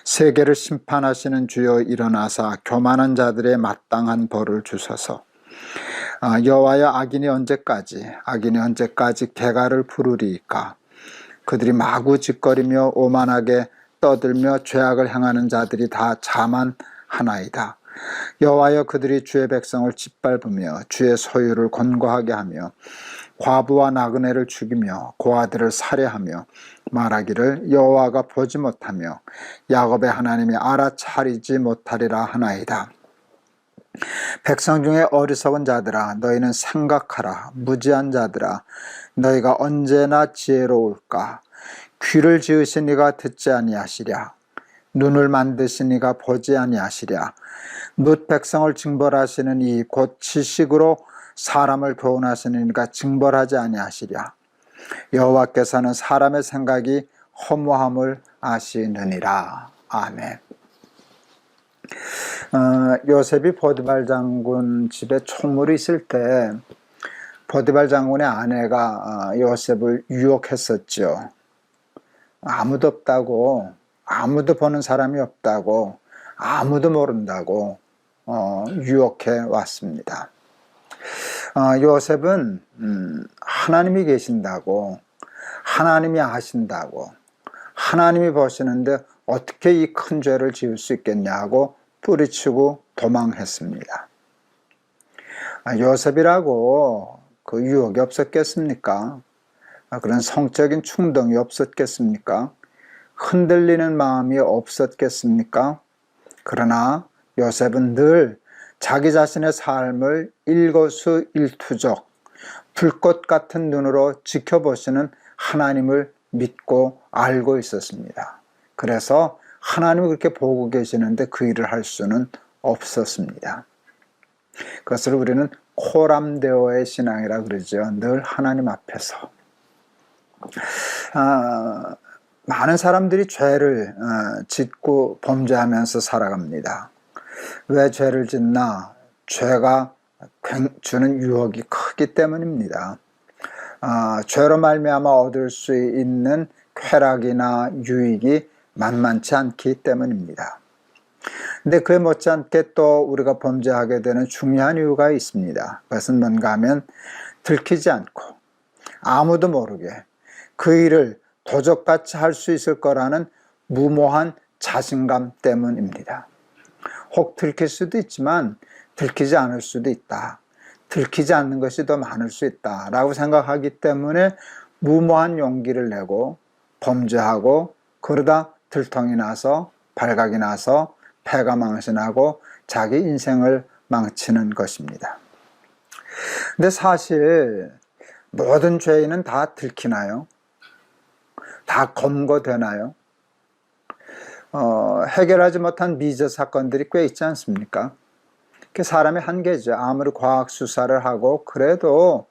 세계를 심판하시는 주여 일어나사 교만한 자들의 마땅한 벌을 주소서. 여호와여 악인이 언제까지 개가를 부르리이까. 그들이 마구 짓거리며 오만하게 떠들며 죄악을 행하는 자들이 다 자만하나이다. 여호와여 그들이 주의 백성을 짓밟으며 주의 소유를 권고하게 하며 과부와 나그네를 죽이며 고아들을 살해하며 말하기를 여호와가 보지 못하며 야곱의 하나님이 알아차리지 못하리라 하나이다. 백성 중에 어리석은 자들아 너희는 생각하라. 무지한 자들아 너희가 언제나 지혜로울까. 귀를 지으신 이가 듣지 아니하시랴. 눈을 만드신 이가 보지 아니하시랴. 뭇 백성을 징벌하시는 이 곧 지식으로 사람을 교훈하시는 이가 징벌하지 아니하시랴. 여호와께서는 사람의 생각이 허무함을 아시느니라. 아멘. 요셉이 보디발 장군 집에 총물이 있을 때 보디발 장군의 아내가 요셉을 유혹했었죠. 아무도 없다고, 아무도 보는 사람이 없다고, 아무도 모른다고 유혹해 왔습니다. 요셉은 하나님이 계신다고, 하나님이 아신다고, 하나님이 보시는데 어떻게 이 큰 죄를 지을 수 있겠냐고 뿌리치고 도망했습니다. 요셉이라고 그 유혹이 없었겠습니까? 그런 성적인 충동이 없었겠습니까? 흔들리는 마음이 없었겠습니까? 그러나 요셉은 늘 자기 자신의 삶을 일거수일투족 불꽃 같은 눈으로 지켜보시는 하나님을 믿고 알고 있었습니다. 그래서 하나님이 그렇게 보고 계시는데 그 일을 할 수는 없었습니다. 그것을 우리는 코람데오의 신앙이라 그러죠. 늘 하나님 앞에서. 많은 사람들이 죄를 짓고 범죄하면서 살아갑니다. 왜 죄를 짓나? 죄가 주는 유혹이 크기 때문입니다. 죄로 말미암아 얻을 수 있는 쾌락이나 유익이 만만치 않기 때문입니다. 근데 그에 못지않게 또 우리가 범죄하게 되는 중요한 이유가 있습니다. 그것은 뭔가 하면 들키지 않고 아무도 모르게 그 일을 도적같이 할 수 있을 거라는 무모한 자신감 때문입니다. 혹 들킬 수도 있지만 들키지 않을 수도 있다. 들키지 않는 것이 더 많을 수 있다 라고 생각하기 때문에 무모한 용기를 내고 범죄하고 그러다 들통이 나서 발각이 나서 패가 망신하고 자기 인생을 망치는 것입니다. 근데 사실 모든 죄인은 다 들키나요? 다 검거되나요? 해결하지 못한 미제 사건들이 꽤 있지 않습니까? 그게 사람의 한계죠. 아무리 과학 수사를 하고 그래도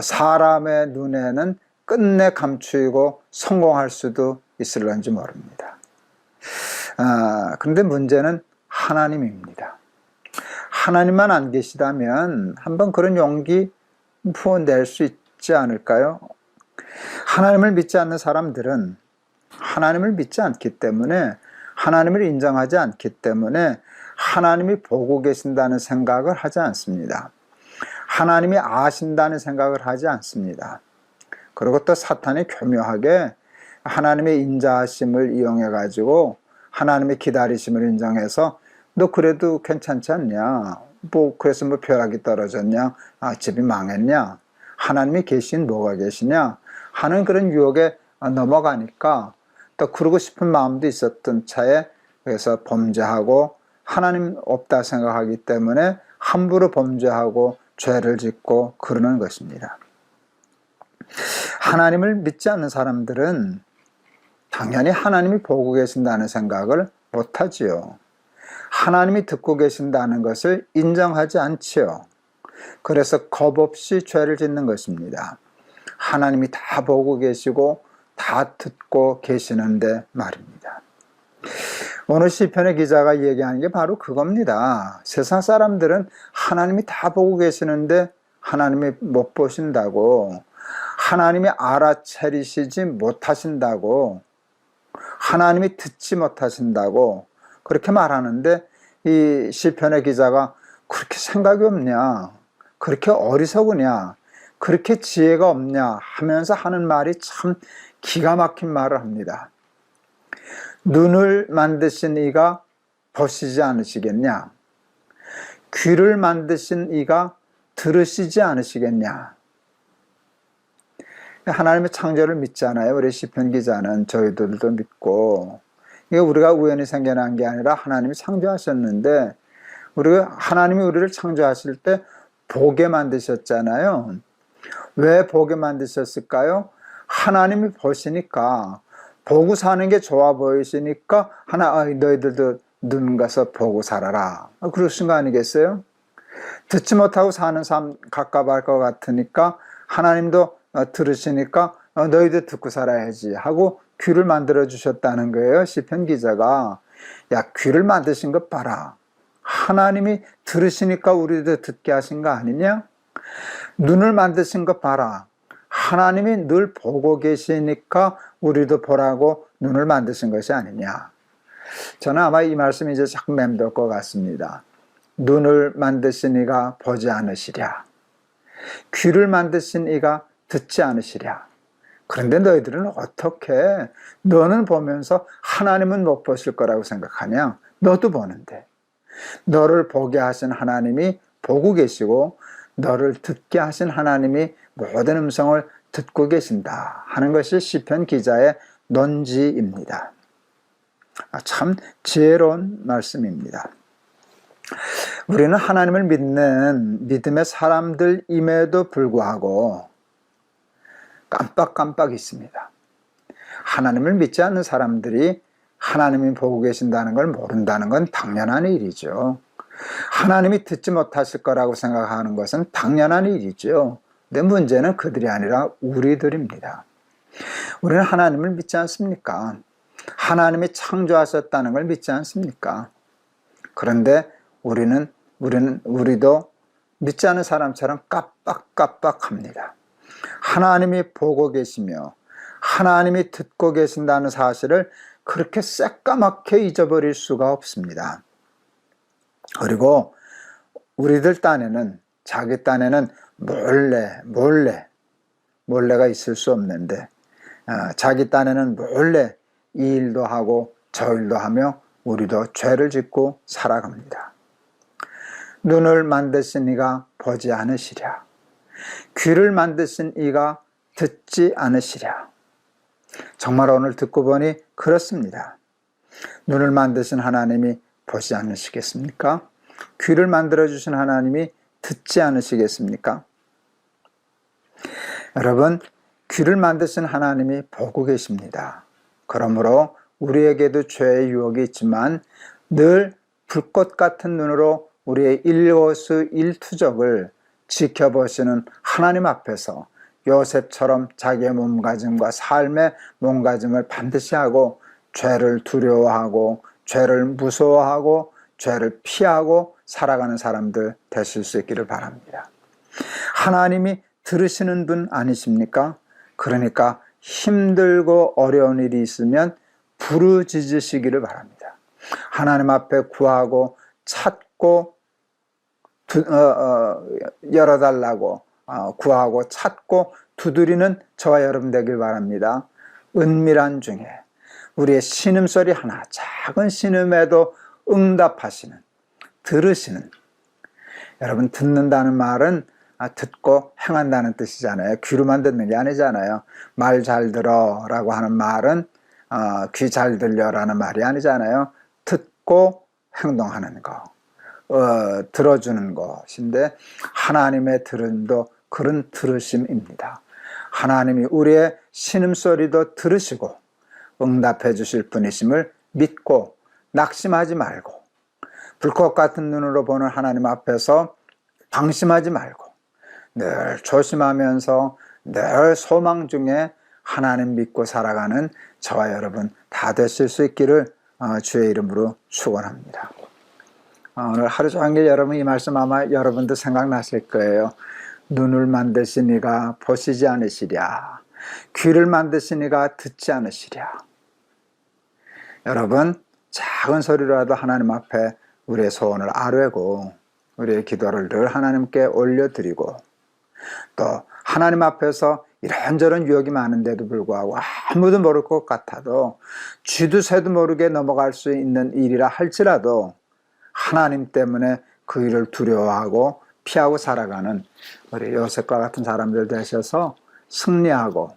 사람의 눈에는 끝내 감추이고 성공할 수도 있을런지 모릅니다. 그런데 문제는 하나님입니다. 하나님만 안 계시다면 한번 그런 용기 부어낼 수 있지 않을까요? 하나님을 믿지 않는 사람들은 하나님을 믿지 않기 때문에 하나님을 인정하지 않기 때문에 하나님이 보고 계신다는 생각을 하지 않습니다. 하나님이 아신다는 생각을 하지 않습니다. 그리고 또 사탄이 교묘하게 하나님의 인자하심을 이용해 가지고 하나님의 기다리심을 인정해서 너 그래도 괜찮지 않냐? 그래서 벼락이 떨어졌냐? 집이 망했냐? 하나님이 계신 뭐가 계시냐? 하는 그런 유혹에 넘어가니까 또 그러고 싶은 마음도 있었던 차에 그래서 범죄하고 하나님 없다 생각하기 때문에 함부로 범죄하고 죄를 짓고 그러는 것입니다. 하나님을 믿지 않는 사람들은 당연히 하나님이 보고 계신다는 생각을 못하지요. 하나님이 듣고 계신다는 것을 인정하지 않지요. 그래서 겁없이 죄를 짓는 것입니다. 하나님이 다 보고 계시고 다 듣고 계시는데 말입니다. 오늘 시편의 기자가 얘기하는 게 바로 그겁니다. 세상 사람들은 하나님이 다 보고 계시는데 하나님이 못 보신다고, 하나님이 알아차리시지 못하신다고, 하나님이 듣지 못하신다고 그렇게 말하는데, 이 시편의 기자가 그렇게 생각이 없냐, 그렇게 어리석으냐, 그렇게 지혜가 없냐 하면서 하는 말이 참 기가 막힌 말을 합니다. 눈을 만드신 이가 보시지 않으시겠냐? 귀를 만드신 이가 들으시지 않으시겠냐? 하나님의 창조를 믿잖아요. 우리 시편 기자는 저희들도 믿고, 이게 우리가 우연히 생겨난 게 아니라 하나님이 창조하셨는데, 하나님이 우리를 창조하실 때 보게 만드셨잖아요. 왜 보게 만드셨을까요? 하나님이 보시니까, 보고 사는 게 좋아 보이시니까 너희들도 눈 가서 보고 살아라, 그러신 거 아니겠어요? 듣지 못하고 사는 삶 갑갑할 것 같으니까 하나님도 들으시니까 너희들 듣고 살아야지 하고 귀를 만들어 주셨다는 거예요. 시편 기자가, 야, 귀를 만드신 것 봐라, 하나님이 들으시니까 우리도 듣게 하신 거 아니냐? 눈을 만드신 것 봐라, 하나님이 늘 보고 계시니까 우리도 보라고 눈을 만드신 것이 아니냐. 저는 아마 이 말씀이 이제 자꾸 맴돌 것 같습니다. 눈을 만드신 이가 보지 않으시랴, 귀를 만드신 이가 듣지 않으시랴. 그런데 너희들은 어떻게, 너는 보면서 하나님은 못 보실 거라고 생각하냐? 너도 보는데. 너를 보게 하신 하나님이 보고 계시고, 너를 듣게 하신 하나님이 모든 음성을 듣고 계신다 하는 것이 시편 기자의 논지입니다. 참 지혜로운 말씀입니다. 우리는 하나님을 믿는 믿음의 사람들임에도 불구하고 깜빡깜빡 있습니다. 하나님을 믿지 않는 사람들이 하나님이 보고 계신다는 걸 모른다는 건 당연한 일이죠. 하나님이 듣지 못하실 거라고 생각하는 것은 당연한 일이죠. 근데 문제는 그들이 아니라 우리들입니다. 우리는 하나님을 믿지 않습니까? 하나님이 창조하셨다는 걸 믿지 않습니까? 그런데 우리도 믿지 않는 사람처럼 깜빡깜빡합니다. 하나님이 보고 계시며 하나님이 듣고 계신다는 사실을 그렇게 새까맣게 잊어버릴 수가 없습니다. 그리고 우리들 딴에는, 자기 딴에는 몰래가 있을 수 없는데, 자기 딴에는 몰래 이 일도 하고 저 일도 하며 우리도 죄를 짓고 살아갑니다. 눈을 만드신 이가 보지 않으시랴, 귀를 만드신 이가 듣지 않으시랴. 정말 오늘 듣고 보니 그렇습니다. 눈을 만드신 하나님이 보지 않으시겠습니까? 귀를 만들어주신 하나님이 듣지 않으시겠습니까? 여러분, 귀를 만드신 하나님이 보고 계십니다. 그러므로 우리에게도 죄의 유혹이 있지만 늘 불꽃 같은 눈으로 우리의 일거수일투족을 지켜보시는 하나님 앞에서 요셉처럼 자기의 몸가짐과 삶의 몸가짐을 반드시 하고, 죄를 두려워하고 죄를 무서워하고 죄를 피하고 살아가는 사람들 되실 수 있기를 바랍니다. 하나님이 들으시는 분 아니십니까? 그러니까 힘들고 어려운 일이 있으면 부르짖으시기를 바랍니다. 하나님 앞에 구하고 찾고 열어달라고 구하고 찾고 두드리는 저와 여러분 되길 바랍니다. 은밀한 중에 우리의 신음소리 하나, 작은 신음에도 응답하시는, 들으시는, 여러분, 듣는다는 말은 듣고 행한다는 뜻이잖아요. 귀로만 듣는 게 아니잖아요. 말 잘 들어 라고 하는 말은 귀 잘 들려 라는 말이 아니잖아요. 듣고 행동하는 거, 들어주는 것인데 하나님의 들음도 그런 들으심입니다. 하나님이 우리의 신음소리도 들으시고 응답해 주실 분이심을 믿고 낙심하지 말고 불꽃 같은 눈으로 보는 하나님 앞에서 방심하지 말고 늘 조심하면서 늘 소망 중에 하나님 믿고 살아가는 저와 여러분 다 되실 수 있기를 주의 이름으로 축원합니다. 오늘 하루 종일 여러분 이 말씀 아마 여러분도 생각나실 거예요. 눈을 만드신 이가 보시지 않으시랴, 귀를 만드신 이가 듣지 않으시랴. 여러분 작은 소리라도 하나님 앞에 우리의 소원을 아뢰고 우리의 기도를 늘 하나님께 올려드리고 또 하나님 앞에서 이런저런 유혹이 많은데도 불구하고 아무도 모를 것 같아도 쥐도 새도 모르게 넘어갈 수 있는 일이라 할지라도 하나님 때문에 그 일을 두려워하고 피하고 살아가는 우리 요셉과 같은 사람들 되셔서 승리하고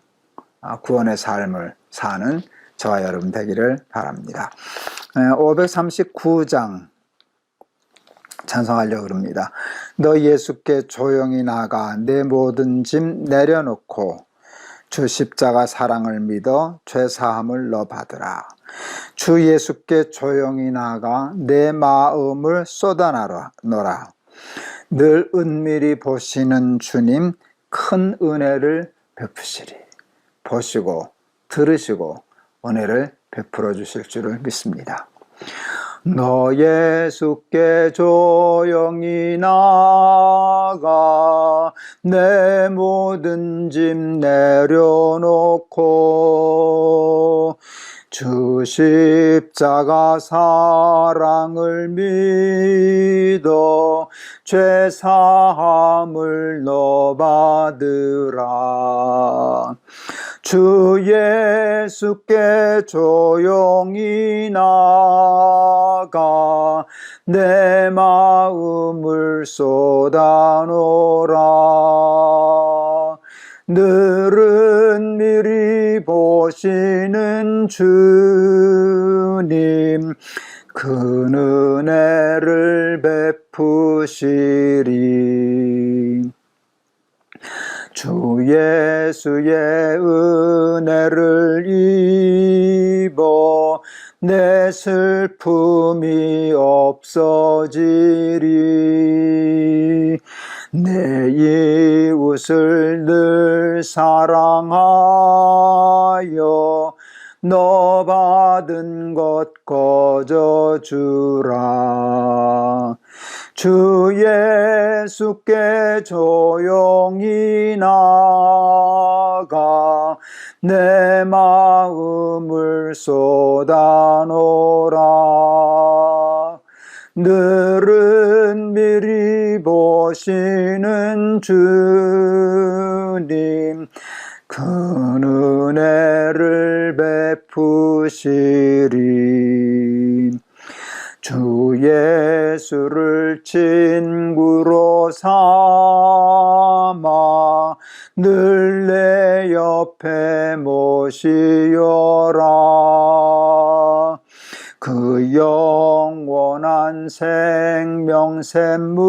구원의 삶을 사는 저와 여러분 되기를 바랍니다. 539장 찬송하려고 합니다. 너 예수께 조용히 나가 내 모든 짐 내려놓고 주 십자가 사랑을 믿어 죄사함을 너 받으라. 주 예수께 조용히 나가 내 마음을 쏟아놓으라. 늘 은밀히 보시는 주님 큰 은혜를 베푸시리. 보시고 들으시고 은혜를 베풀어 주실 줄을 믿습니다. 너 예수께 조용히 나가 내 모든 짐 내려놓고 주 십자가 사랑을 믿어 죄사함을 너 받으라. 주 예수께 조용히 나가 내 마음을 쏟아놓으라. 늘은 미리 보시는 주님 그 은혜를 베푸시리. 주 예수의 은혜를 입어 내 슬픔이 없어지리. 내 이웃을 늘 사랑하여 너 받은 것 거저주라. 주 예수께 조용히 나가 내 마음을 쏟아놓으라. 늘은 미리 보시는 주님 큰 은혜를 베푸시리. 주 예수를 친구로 삼아 늘 내 옆에 모시어라. 그 영원한 생명 샘물에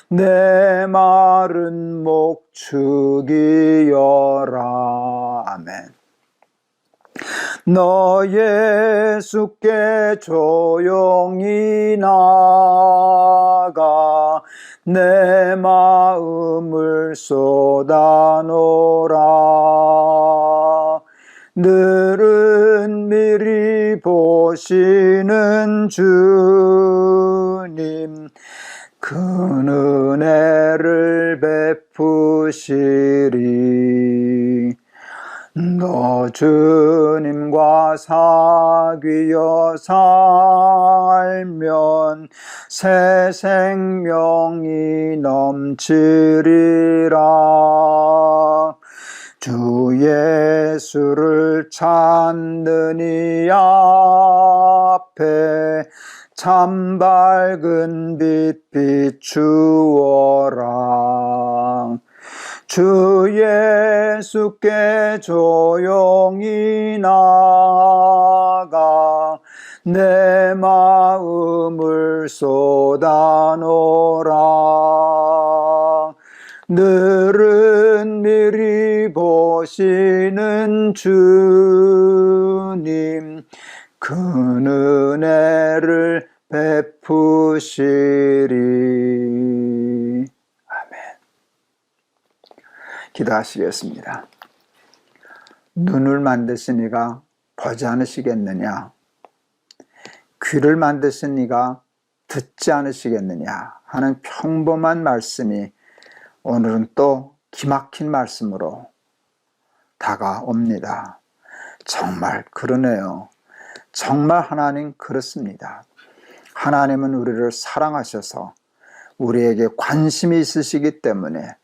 내 마른 목 축이어라. 아멘. 너 예수께 조용히 나가 내 마음을 쏟아놓으라. 늘은 미리 보시는 주님 큰 은혜를 베푸시리. 너 주님과 사귀어 살면 새 생명이 넘치리라. 주 예수를 찾는 이 앞에 참 밝은 빛 비추어라. 주 예수께 조용히 나가 내 마음을 쏟아놓으라. 늘은 미리 보시는 주님, 그 은혜를 베푸시리. 아멘. 기도하시겠습니다. 눈을 만드신 이가 보지 않으시겠느냐? 귀를 만드신 이가 듣지 않으시겠느냐? 하는 평범한 말씀이 오늘은 또 기막힌 말씀으로 다가옵니다. 정말 그러네요. 정말 하나님 그렇습니다. 하나님은 우리를 사랑하셔서 우리에게 관심이 있으시기 때문에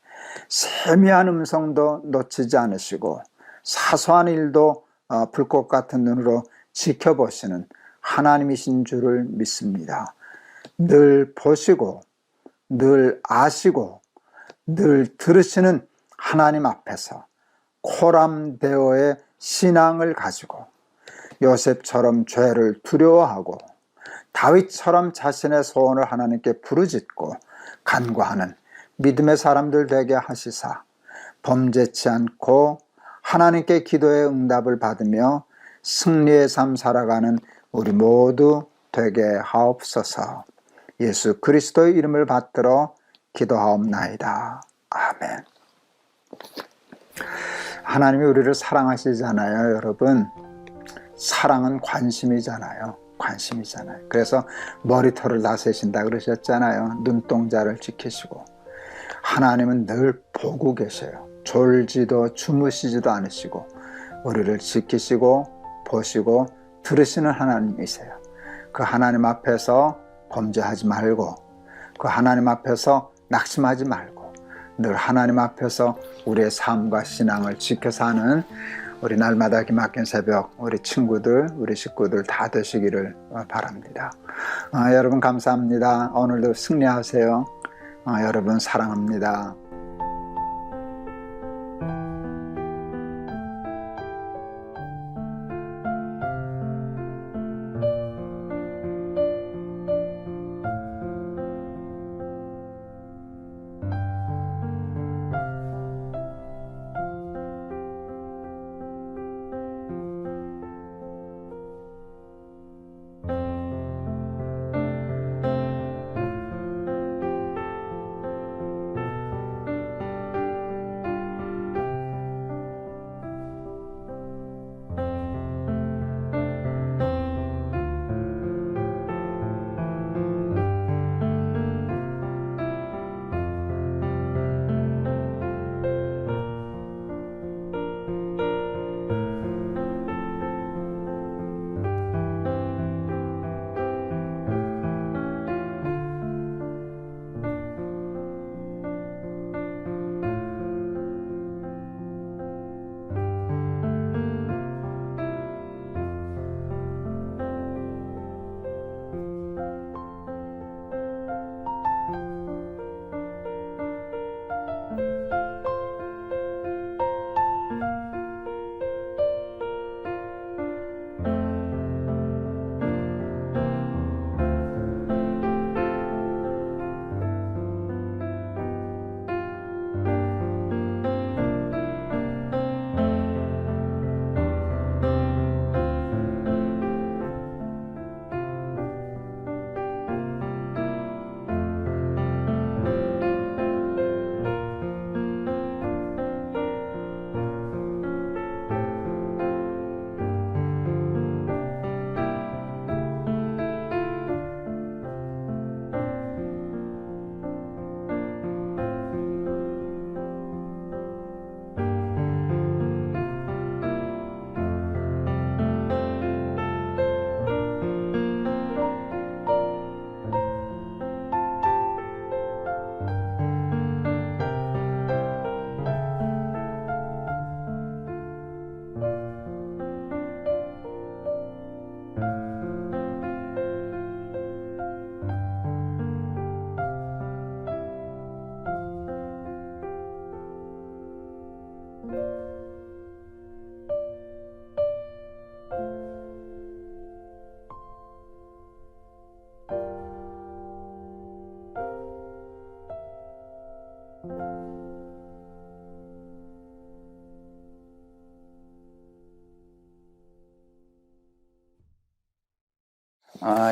세미한 음성도 놓치지 않으시고 사소한 일도 불꽃 같은 눈으로 지켜보시는 하나님이신 줄을 믿습니다. 늘 보시고 늘 아시고 늘 들으시는 하나님 앞에서 코람데오의 신앙을 가지고 요셉처럼 죄를 두려워하고 다윗처럼 자신의 소원을 하나님께 부르짖고 간구하는 믿음의 사람들 되게 하시사 범죄치 않고 하나님께 기도의 응답을 받으며 승리의 삶 살아가는 우리 모두 되게 하옵소서. 예수 그리스도의 이름을 받들어 기도하옵나이다. 아멘. 하나님이 우리를 사랑하시잖아요, 여러분. 사랑은 관심이잖아요. 관심이잖아요. 그래서 머리털을 다 세신다 그러셨잖아요. 눈동자를 지키시고. 하나님은 늘 보고 계셔요. 졸지도 주무시지도 않으시고 우리를 지키시고 보시고 들으시는 하나님이세요. 그 하나님 앞에서 범죄하지 말고 그 하나님 앞에서 낙심하지 말고 늘 하나님 앞에서 우리의 삶과 신앙을 지켜 사는 우리 날마다 기막힌 새벽 우리 친구들 우리 식구들 다 되시기를 바랍니다. 여러분 감사합니다. 오늘도 승리하세요. 여러분 사랑합니다.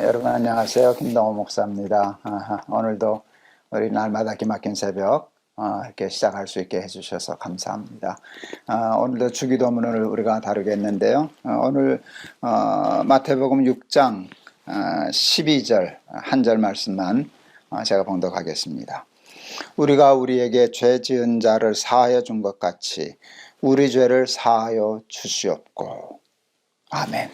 여러분 안녕하세요. 김동호 목사입니다. 오늘도 우리 날마다 기막힌 새벽 이렇게 시작할 수 있게 해주셔서 감사합니다. 오늘도 주기도문을 우리가 다루겠는데요. 오늘 마태복음 6장 12절 한 절 말씀만 제가 봉독하겠습니다. 우리가 우리에게 죄 지은 자를 사하여 준 것 같이 우리 죄를 사하여 주시옵고. 아멘.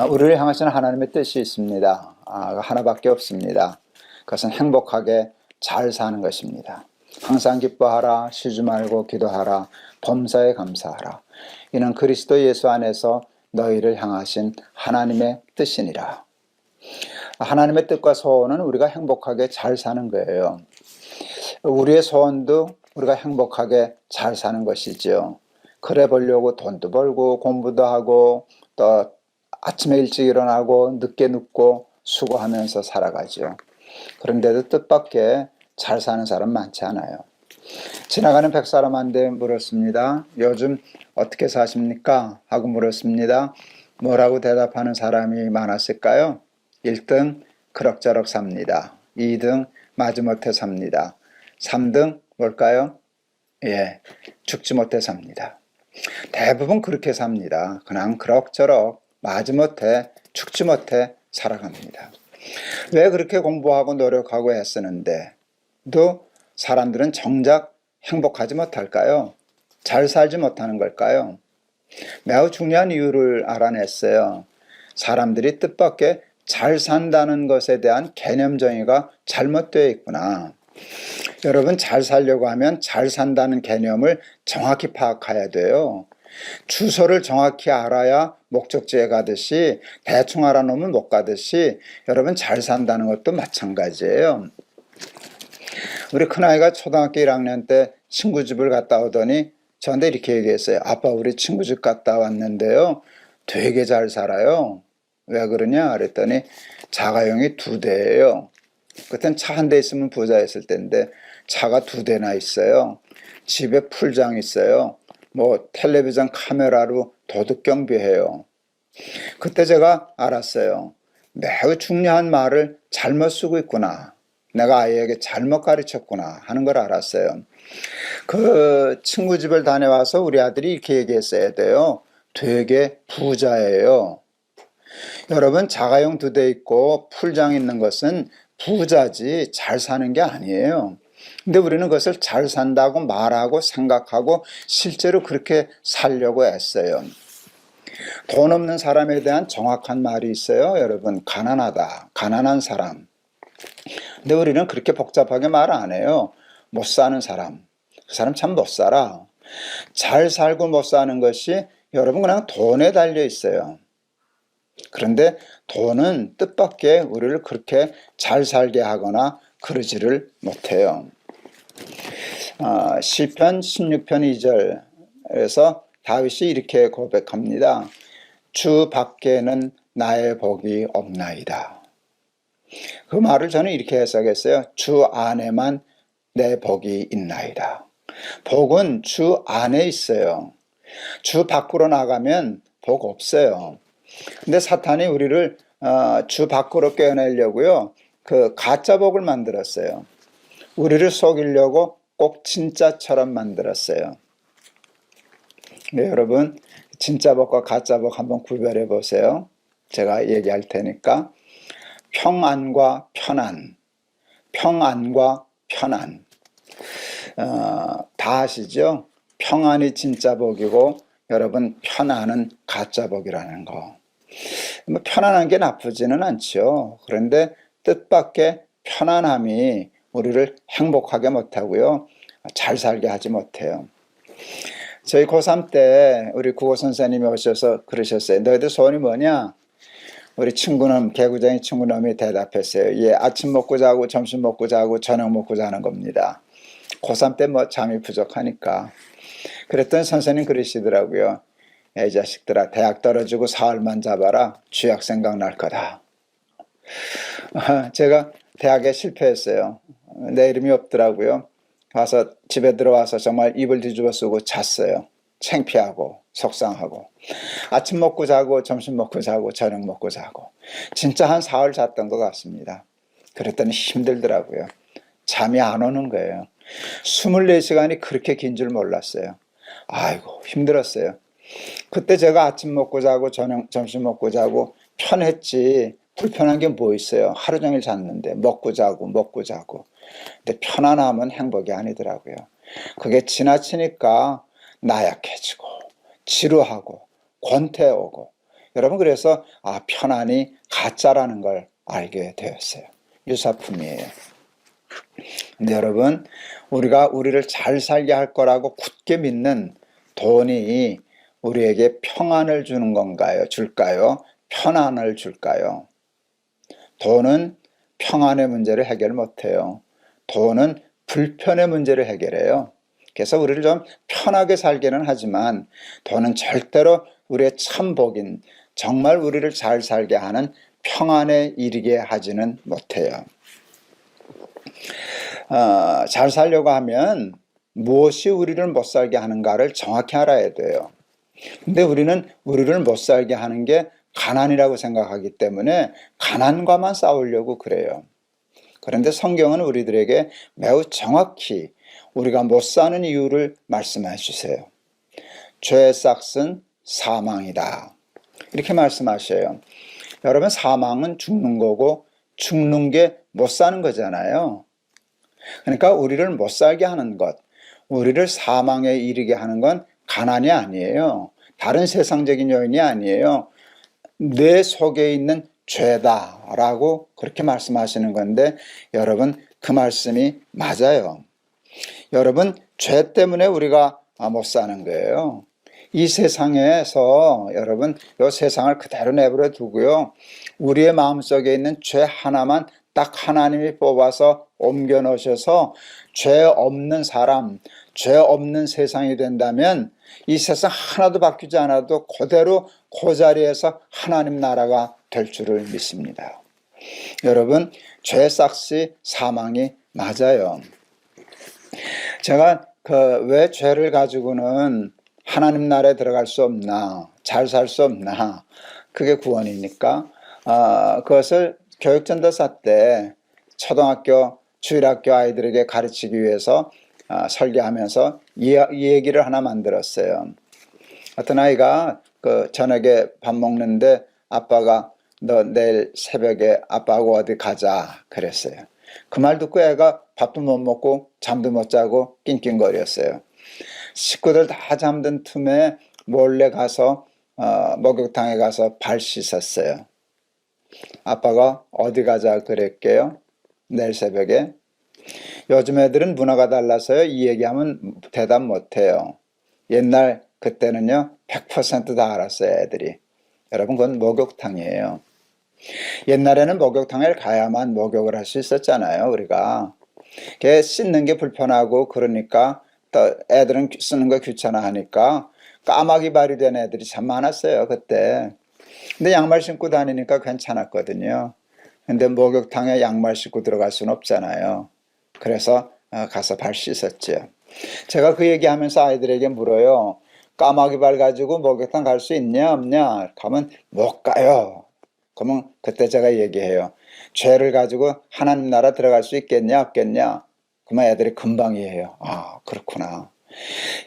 우리를 향하시는 하나님의 뜻이 있습니다. 하나밖에 없습니다. 그것은 행복하게 잘 사는 것입니다. 항상 기뻐하라, 쉬지 말고 기도하라, 범사에 감사하라. 이는 그리스도 예수 안에서 너희를 향하신 하나님의 뜻이니라. 하나님의 뜻과 소원은 우리가 행복하게 잘 사는 거예요. 우리의 소원도 우리가 행복하게 잘 사는 것이지요. 그래 보려고 돈도 벌고 공부도 하고 또 아침에 일찍 일어나고 늦게 눕고 수고하면서 살아가죠. 그런데도 뜻밖의 잘 사는 사람 많지 않아요. 지나가는 100사람한테 물었습니다. 요즘 어떻게 사십니까? 하고 물었습니다. 뭐라고 대답하는 사람이 많았을까요? 1등 그럭저럭 삽니다. 2등 마지못해 삽니다. 3등 뭘까요? 죽지 못해 삽니다. 대부분 그렇게 삽니다. 그냥 그럭저럭 마지못해 죽지 못해 살아갑니다. 왜 그렇게 공부하고 노력하고 애쓰는데 또 사람들은 정작 행복하지 못할까요? 잘 살지 못하는 걸까요? 매우 중요한 이유를 알아냈어요. 사람들이 뜻밖의 잘 산다는 것에 대한 개념 정의가 잘못되어 있구나. 여러분, 잘 살려고 하면 잘 산다는 개념을 정확히 파악해야 돼요. 주소를 정확히 알아야 목적지에 가듯이 대충 알아놓으면 못 가듯이 여러분 잘 산다는 것도 마찬가지예요. 우리 큰아이가 초등학교 1학년 때 친구 집을 갔다 오더니 저한테 이렇게 얘기했어요. 아빠, 우리 친구 집 갔다 왔는데요, 되게 잘 살아요. 왜 그러냐 그랬더니 자가용이 2대예요. 그땐 차 한 대 있으면 부자였을 때인데 차가 2대나 있어요. 집에 풀장 있어요. 뭐 텔레비전 카메라로 도둑 경비해요. 그때 제가 알았어요. 매우 중요한 말을 잘못 쓰고 있구나. 내가 아이에게 잘못 가르쳤구나 하는 걸 알았어요. 그 친구 집을 다녀와서 우리 아들이 이렇게 얘기했어야 돼요. 되게 부자예요. 여러분, 자가용 2대 있고 풀장 있는 것은 부자지 잘 사는 게 아니에요. 근데 우리는 그것을 잘 산다고 말하고 생각하고 실제로 그렇게 살려고 애써요. 돈 없는 사람에 대한 정확한 말이 있어요. 여러분, 가난하다, 가난한 사람. 근데 우리는 그렇게 복잡하게 말 안 해요. 못 사는 사람, 그 사람 참 못 살아. 잘 살고 못 사는 것이 여러분 그냥 돈에 달려 있어요. 그런데 돈은 뜻밖의 우리를 그렇게 잘 살게 하거나 그러지를 못해요. 시편 16편 2절에서 다윗이 이렇게 고백합니다. 주 밖에는 나의 복이 없나이다. 그 말을 저는 이렇게 해석했어요. 주 안에만 내 복이 있나이다. 복은 주 안에 있어요. 주 밖으로 나가면 복 없어요. 근데 사탄이 우리를 주 밖으로 꿰어내려고요, 그 가짜 복을 만들었어요. 우리를 속이려고 꼭 진짜처럼 만들었어요. 네, 여러분, 진짜 복과 가짜 복 한번 구별해 보세요. 제가 얘기할 테니까. 평안과 편안, 평안과 편안. 다 아시죠? 평안이 진짜 복이고 여러분 편안은 가짜 복이라는 거. 뭐 편안한 게 나쁘지는 않죠. 그런데 뜻밖의 편안함이 우리를 행복하게 못하고요, 잘 살게 하지 못해요. 저희 고3 때 우리 국어 선생님이 오셔서 그러셨어요. 너희들 소원이 뭐냐? 우리 친구놈, 개구쟁이 친구놈이 대답했어요. 예, 아침 먹고 자고 점심 먹고 자고 저녁 먹고 자는 겁니다. 고3 때 뭐 잠이 부족하니까. 그랬더니 선생님 그러시더라고요. 이 자식들아, 대학 떨어지고 사흘만 잡아라. 쥐약 생각날 거다. 제가 대학에 실패했어요. 내 이름이 없더라고요. 가서 집에 들어와서 정말 이불 뒤집어 쓰고 잤어요. 창피하고 속상하고. 아침 먹고 자고 점심 먹고 자고 저녁 먹고 자고 진짜 한 사흘 잤던 것 같습니다. 그랬더니 힘들더라고요. 잠이 안 오는 거예요. 24시간이 그렇게 긴 줄 몰랐어요. 아이고 힘들었어요. 그때 제가 아침 먹고 자고 저녁 점심 먹고 자고 편했지 불편한 게 뭐 있어요. 하루 종일 잤는데 먹고 자고 먹고 자고. 근데 편안함은 행복이 아니더라고요. 그게 지나치니까 나약해지고 지루하고 권태오고. 여러분 그래서 편안이 가짜라는 걸 알게 되었어요. 유사품이에요. 근데 여러분 우리가 우리를 잘 살게 할 거라고 굳게 믿는 돈이 우리에게 평안을 주는 건가요? 줄까요? 편안을 줄까요? 돈은 평안의 문제를 해결 못해요. 돈은 불편의 문제를 해결해요. 그래서 우리를 좀 편하게 살기는 하지만 돈은 절대로 우리의 참 복인 정말 우리를 잘 살게 하는 평안에 이르게 하지는 못해요. 잘 살려고 하면 무엇이 우리를 못 살게 하는가를 정확히 알아야 돼요. 근데 우리는 우리를 못 살게 하는 게 가난이라고 생각하기 때문에 가난과만 싸우려고 그래요. 그런데 성경은 우리들에게 매우 정확히 우리가 못 사는 이유를 말씀해 주세요. 죄의 싹은 사망이다. 이렇게 말씀하셔요. 여러분 사망은 죽는 거고 죽는 게 못 사는 거잖아요. 그러니까 우리를 못 살게 하는 것, 우리를 사망에 이르게 하는 건 가난이 아니에요. 다른 세상적인 요인이 아니에요. 내 속에 있는 죄다라고 그렇게 말씀하시는 건데 여러분 그 말씀이 맞아요. 여러분 죄 때문에 우리가 못 사는 거예요. 이 세상에서 여러분 이 세상을 그대로 내버려 두고요. 우리의 마음속에 있는 죄 하나만 딱 하나님이 뽑아서 옮겨 놓으셔서 죄 없는 사람, 죄 없는 세상이 된다면 이 세상 하나도 바뀌지 않아도 그대로 그 자리에서 하나님 나라가 될 줄을 믿습니다. 여러분 죄 싹시 사망이 맞아요. 제가 왜 죄를 가지고는 하나님 나라에 들어갈 수 없나, 잘 살 수 없나, 그게 구원이니까 그것을 교육전도사 때 초등학교, 주일학교 아이들에게 가르치기 위해서 설교하면서 이 얘기를 하나 만들었어요. 어떤 아이가 저녁에 밥 먹는데 아빠가 너 내일 새벽에 아빠하고 어디 가자 그랬어요. 그 말 듣고 애가 밥도 못 먹고 잠도 못 자고 낑낑거렸어요. 식구들 다 잠든 틈에 몰래 가서 목욕탕에 가서 발 씻었어요. 아빠가 어디 가자 그랬게요? 내일 새벽에. 요즘 애들은 문화가 달라서요. 이 얘기하면 대답 못해요. 옛날 그때는요 100% 다 알았어요 애들이. 여러분 그건 목욕탕이에요. 옛날에는 목욕탕에 가야만 목욕을 할 수 있었잖아요 우리가. 걔 씻는 게 불편하고 그러니까 또 애들은 쓰는 거 귀찮아 하니까 까마귀 발이 된 애들이 참 많았어요 그때. 근데 양말 신고 다니니까 괜찮았거든요. 근데 목욕탕에 양말 신고 들어갈 수는 없잖아요. 그래서 가서 발 씻었죠. 제가 그 얘기하면서 아이들에게 물어요. 까마귀 발 가지고 목욕탕 갈 수 있냐 없냐? 가면 못 가요. 그러면 그때 제가 얘기해요. 죄를 가지고 하나님 나라 들어갈 수 있겠냐 없겠냐? 그러면 애들이 금방 이해해요. 그렇구나.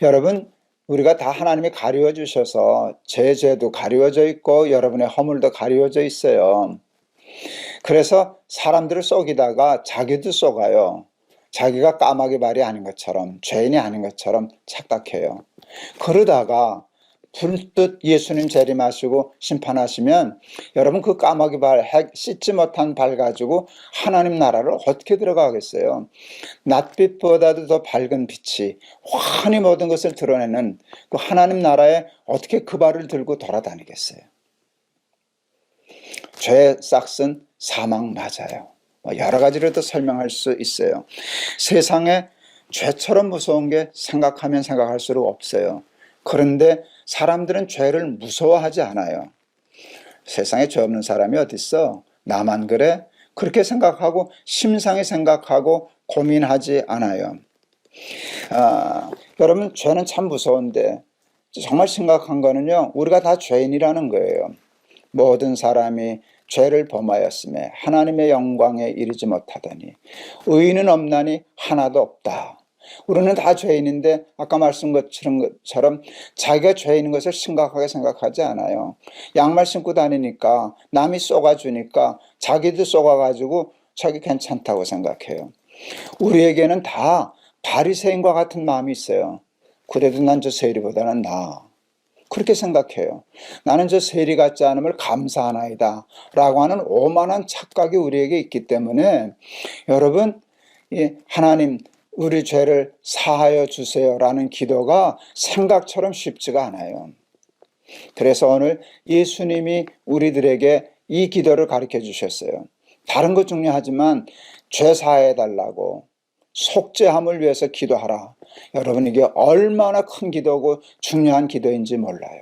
여러분 우리가 다 하나님이 가리워 주셔서 제 죄도 가리워져 있고 여러분의 허물도 가리워져 있어요. 그래서 사람들을 속이다가 자기도 속아요. 자기가 까마귀 발이 아닌 것처럼 죄인이 아닌 것처럼 착각해요. 그러다가 불뜻 예수님 재림하시고 심판하시면 여러분 그 까마귀 발 씻지 못한 발 가지고 하나님 나라를 어떻게 들어가겠어요? 낯빛보다도 더 밝은 빛이 환히 모든 것을 드러내는 그 하나님 나라에 어떻게 그 발을 들고 돌아다니겠어요? 죄의 싹은 사망 맞아요. 여러 가지로도 설명할 수 있어요. 세상에 죄처럼 무서운 게 생각하면 생각할수록 없어요. 그런데 사람들은 죄를 무서워하지 않아요. 세상에 죄 없는 사람이 어디 있어? 나만 그래? 그렇게 생각하고 심상히 생각하고 고민하지 않아요. 여러분, 죄는 참 무서운데 정말 심각한 거는요, 우리가 다 죄인이라는 거예요. 모든 사람이 죄를 범하였음에 하나님의 영광에 이르지 못하더니 의인은 없나니 하나도 없다. 우리는 다 죄인인데 아까 말씀 것처럼 자기가 죄인인 것을 심각하게 생각하지 않아요. 양말 신고 다니니까 남이 쏘가주니까 자기도 쏘가가지고 자기 괜찮다고 생각해요. 우리에게는 다 바리새인과 같은 마음이 있어요. 그래도 난 저 세리보다는 나아. 그렇게 생각해요. 나는 저 세리 같지 않음을 감사하나이다 라고 하는 오만한 착각이 우리에게 있기 때문에 여러분, 하나님 우리 죄를 사하여 주세요 라는 기도가 생각처럼 쉽지가 않아요. 그래서 오늘 예수님이 우리들에게 이 기도를 가르쳐 주셨어요. 다른 것 중요하지만 죄 사해 달라고, 속죄함을 위해서 기도하라. 여러분, 이게 얼마나 큰 기도고 중요한 기도인지 몰라요.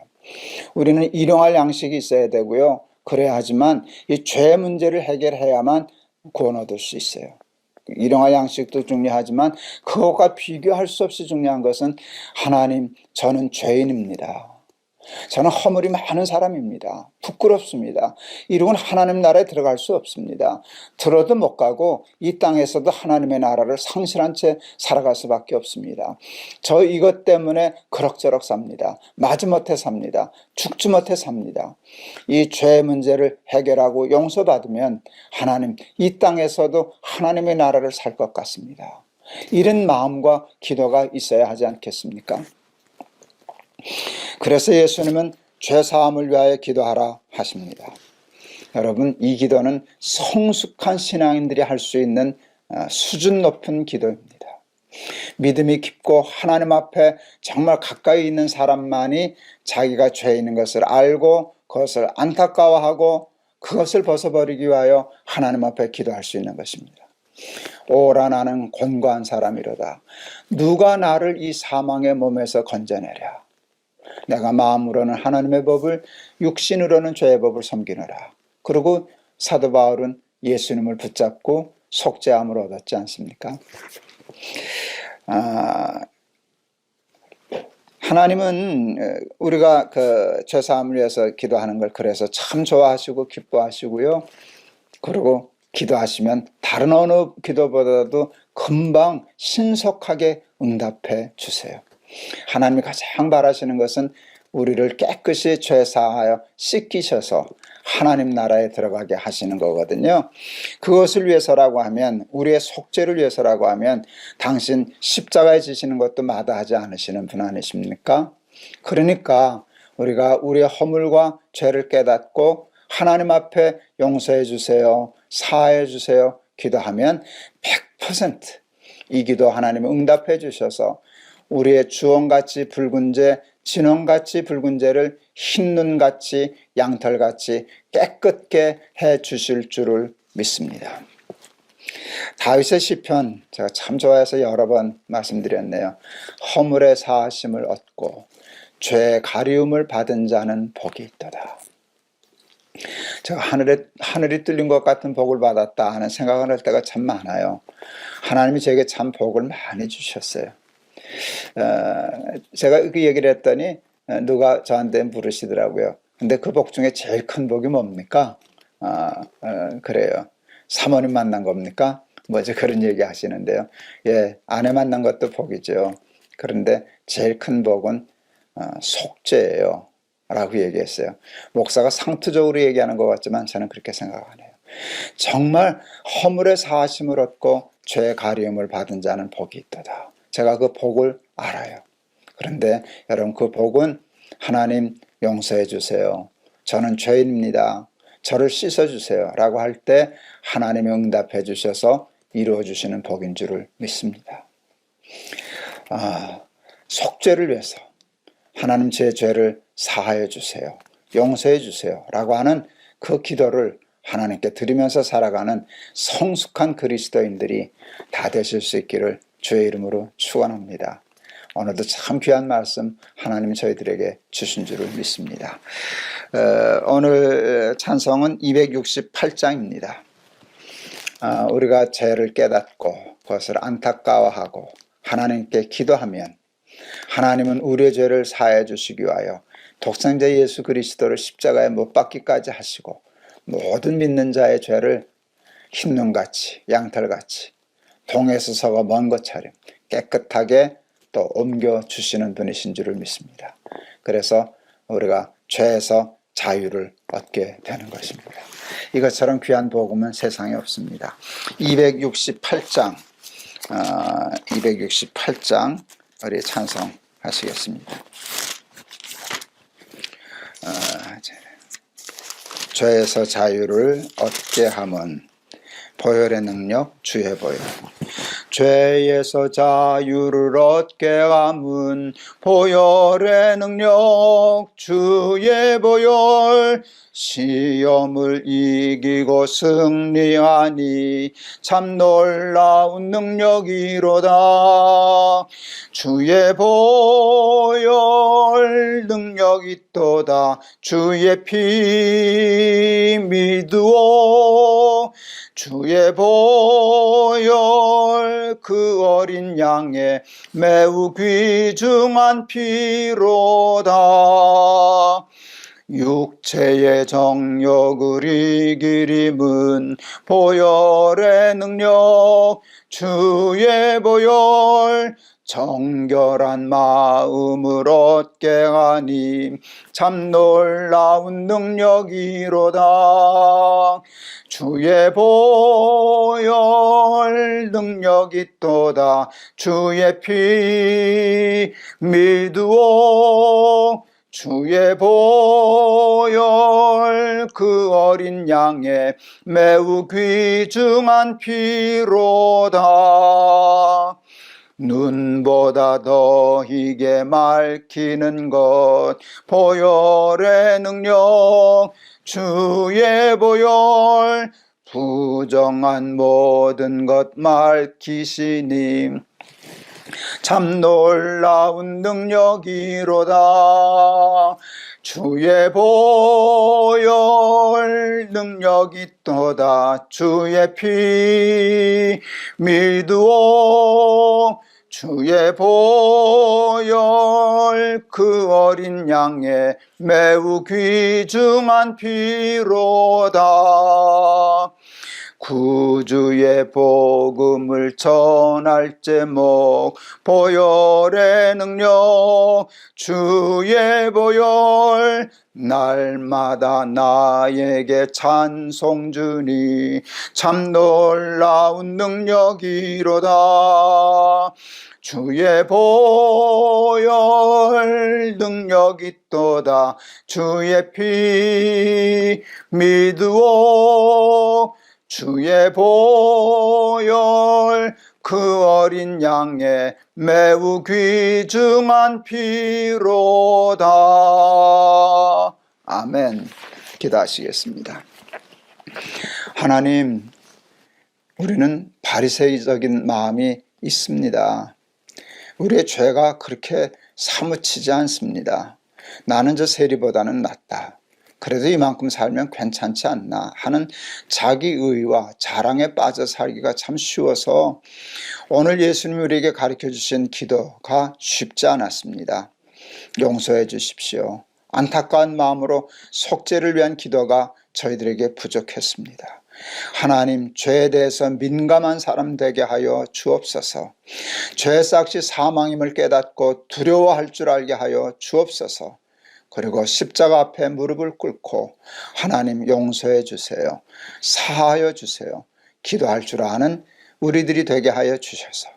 우리는 일용할 양식이 있어야 되고요. 그래야 하지만 이 죄 문제를 해결해야만 구원 얻을 수 있어요. 일용할 양식도 중요하지만 그것과 비교할 수 없이 중요한 것은 하나님, 저는 죄인입니다. 저는 허물이 많은 사람입니다. 부끄럽습니다. 이러고는 하나님 나라에 들어갈 수 없습니다. 들어도 못 가고 이 땅에서도 하나님의 나라를 상실한 채 살아갈 수밖에 없습니다. 저 이것 때문에 그럭저럭 삽니다. 마지못해 삽니다. 죽지 못해 삽니다. 이 죄 문제를 해결하고 용서받으면 하나님, 이 땅에서도 하나님의 나라를 살 것 같습니다. 이런 마음과 기도가 있어야 하지 않겠습니까? 그래서 예수님은 죄사함을 위하여 기도하라 하십니다. 여러분, 이 기도는 성숙한 신앙인들이 할 수 있는 수준 높은 기도입니다. 믿음이 깊고 하나님 앞에 정말 가까이 있는 사람만이 자기가 죄 있는 것을 알고 그것을 안타까워하고 그것을 벗어버리기 위하여 하나님 앞에 기도할 수 있는 것입니다. 오라 나는 곤고한 사람이로다. 누가 나를 이 사망의 몸에서 건져내랴. 내가 마음으로는 하나님의 법을, 육신으로는 죄의 법을 섬기노라. 그리고 사도 바울은 예수님을 붙잡고 속죄함을 얻었지 않습니까? 하나님은 우리가 그 죄사함을 위해서 기도하는 걸 그래서 참 좋아하시고 기뻐하시고요. 그리고 기도하시면 다른 어느 기도보다도 금방 신속하게 응답해 주세요. 하나님이 가장 바라시는 것은 우리를 깨끗이 죄사하여 씻기셔서 하나님 나라에 들어가게 하시는 거거든요. 그것을 위해서라고 하면, 우리의 속죄를 위해서라고 하면 당신 십자가에 지시는 것도 마다하지 않으시는 분 아니십니까? 그러니까 우리가 우리의 허물과 죄를 깨닫고 하나님 앞에 용서해 주세요, 사하해 주세요 기도하면 100% 이 기도 하나님이 응답해 주셔서 우리의 주홍같이 붉은 죄, 진홍같이 붉은 죄를 흰눈같이 양털같이 깨끗게 해 주실 줄을 믿습니다. 다윗의 시편 제가 참 좋아해서 여러 번 말씀드렸네요. 허물의 사하심을 얻고 죄의 가리움을 받은 자는 복이 있도다. 제가 하늘이 뚫린 것 같은 복을 받았다 하는 생각을 할 때가 참 많아요. 하나님이 제게 참 복을 많이 주셨어요. 제가 그 얘기를 했더니 누가 저한테 물으시더라고요. 근데 그 복 중에 제일 큰 복이 뭡니까? 그래요. 사모님 만난 겁니까? 뭐지 그런 얘기 하시는데요. 예, 아내 만난 것도 복이죠. 그런데 제일 큰 복은 속죄예요 라고 얘기했어요. 목사가 상투적으로 얘기하는 것 같지만 저는 그렇게 생각 안 해요. 정말 허물의 사하심을 얻고 죄의 가리움을 받은 자는 복이 있도다. 제가 그 복을 알아요. 그런데 여러분, 그 복은 하나님 용서해 주세요, 저는 죄인입니다, 저를 씻어주세요 라고 할 때 하나님이 응답해 주셔서 이루어 주시는 복인 줄을 믿습니다. 속죄를 위해서 하나님 제 죄를 사하여 주세요, 용서해 주세요 라고 하는 그 기도를 하나님께 드리면서 살아가는 성숙한 그리스도인들이 다 되실 수 있기를 주의 이름으로 축원합니다. 오늘도 참 귀한 말씀 하나님이 저희들에게 주신 줄을 믿습니다. 오늘 찬송은 268장입니다. 우리가 죄를 깨닫고 그것을 안타까워하고 하나님께 기도하면 하나님은 우리의 죄를 사해 주시기 위하여 독생자 예수 그리스도를 십자가에 못 박기까지 하시고 모든 믿는 자의 죄를 흰눈같이 양털같이 동에서 서가 먼 것처럼 깨끗하게 또 옮겨주시는 분이신 줄을 믿습니다. 그래서 우리가 죄에서 자유를 얻게 되는 것입니다. 이것처럼 귀한 복음은 세상에 없습니다. 268장 우리 찬송하시겠습니다. 죄에서 자유를 얻게 함은 보혈의 능력 주의 보혈. 죄에서 자유를 얻게 함은 보혈의 능력 주의 보혈. 시험을 이기고 승리하니 참 놀라운 능력이로다. 주의 보혈 능력 있도다. 주의 피 믿으오. 주의 보혈 그 어린 양의 매우 귀중한 피로다. 육체의 정욕을 이기림은 보혈의 능력 주의 보혈. 정결한 마음을 얻게 하니 참 놀라운 능력이로다. 주의 보혈 능력 있도다. 주의 피 믿으오. 주의 보혈 그 어린 양의 매우 귀중한 피로다. 눈보다 더 희게 맑히는 것 보혈의 능력 주의 보혈. 부정한 모든 것 맑히시니 참 놀라운 능력이로다. 주의 보혈 능력 있도다. 주의 피 믿으오. 주의 보혈 그 어린 양의 매우 귀중한 피로다. 구주의 복음을 전할 제목 보혈의 능력 주의 보혈. 날마다 나에게 찬송 주니 참 놀라운 능력이로다. 주의 보혈 능력 있도다. 주의 피 믿으오. 주의 보혈 그 어린 양의 매우 귀중한 피로다. 아멘. 기도하시겠습니다. 하나님, 우리는 바리새인적인 마음이 있습니다. 우리의 죄가 그렇게 사무치지 않습니다. 나는 저 세리보다는 낫다. 그래도 이만큼 살면 괜찮지 않나 하는 자기의와 자랑에 빠져 살기가 참 쉬워서 오늘 예수님이 우리에게 가르쳐 주신 기도가 쉽지 않았습니다. 용서해 주십시오. 안타까운 마음으로 속죄를 위한 기도가 저희들에게 부족했습니다. 하나님, 죄에 대해서 민감한 사람 되게 하여 주옵소서. 죄의 싹이 사망임을 깨닫고 두려워할 줄 알게 하여 주옵소서. 그리고 십자가 앞에 무릎을 꿇고 하나님 용서해 주세요. 사하여 주세요. 기도할 줄 아는 우리들이 되게 하여 주셔서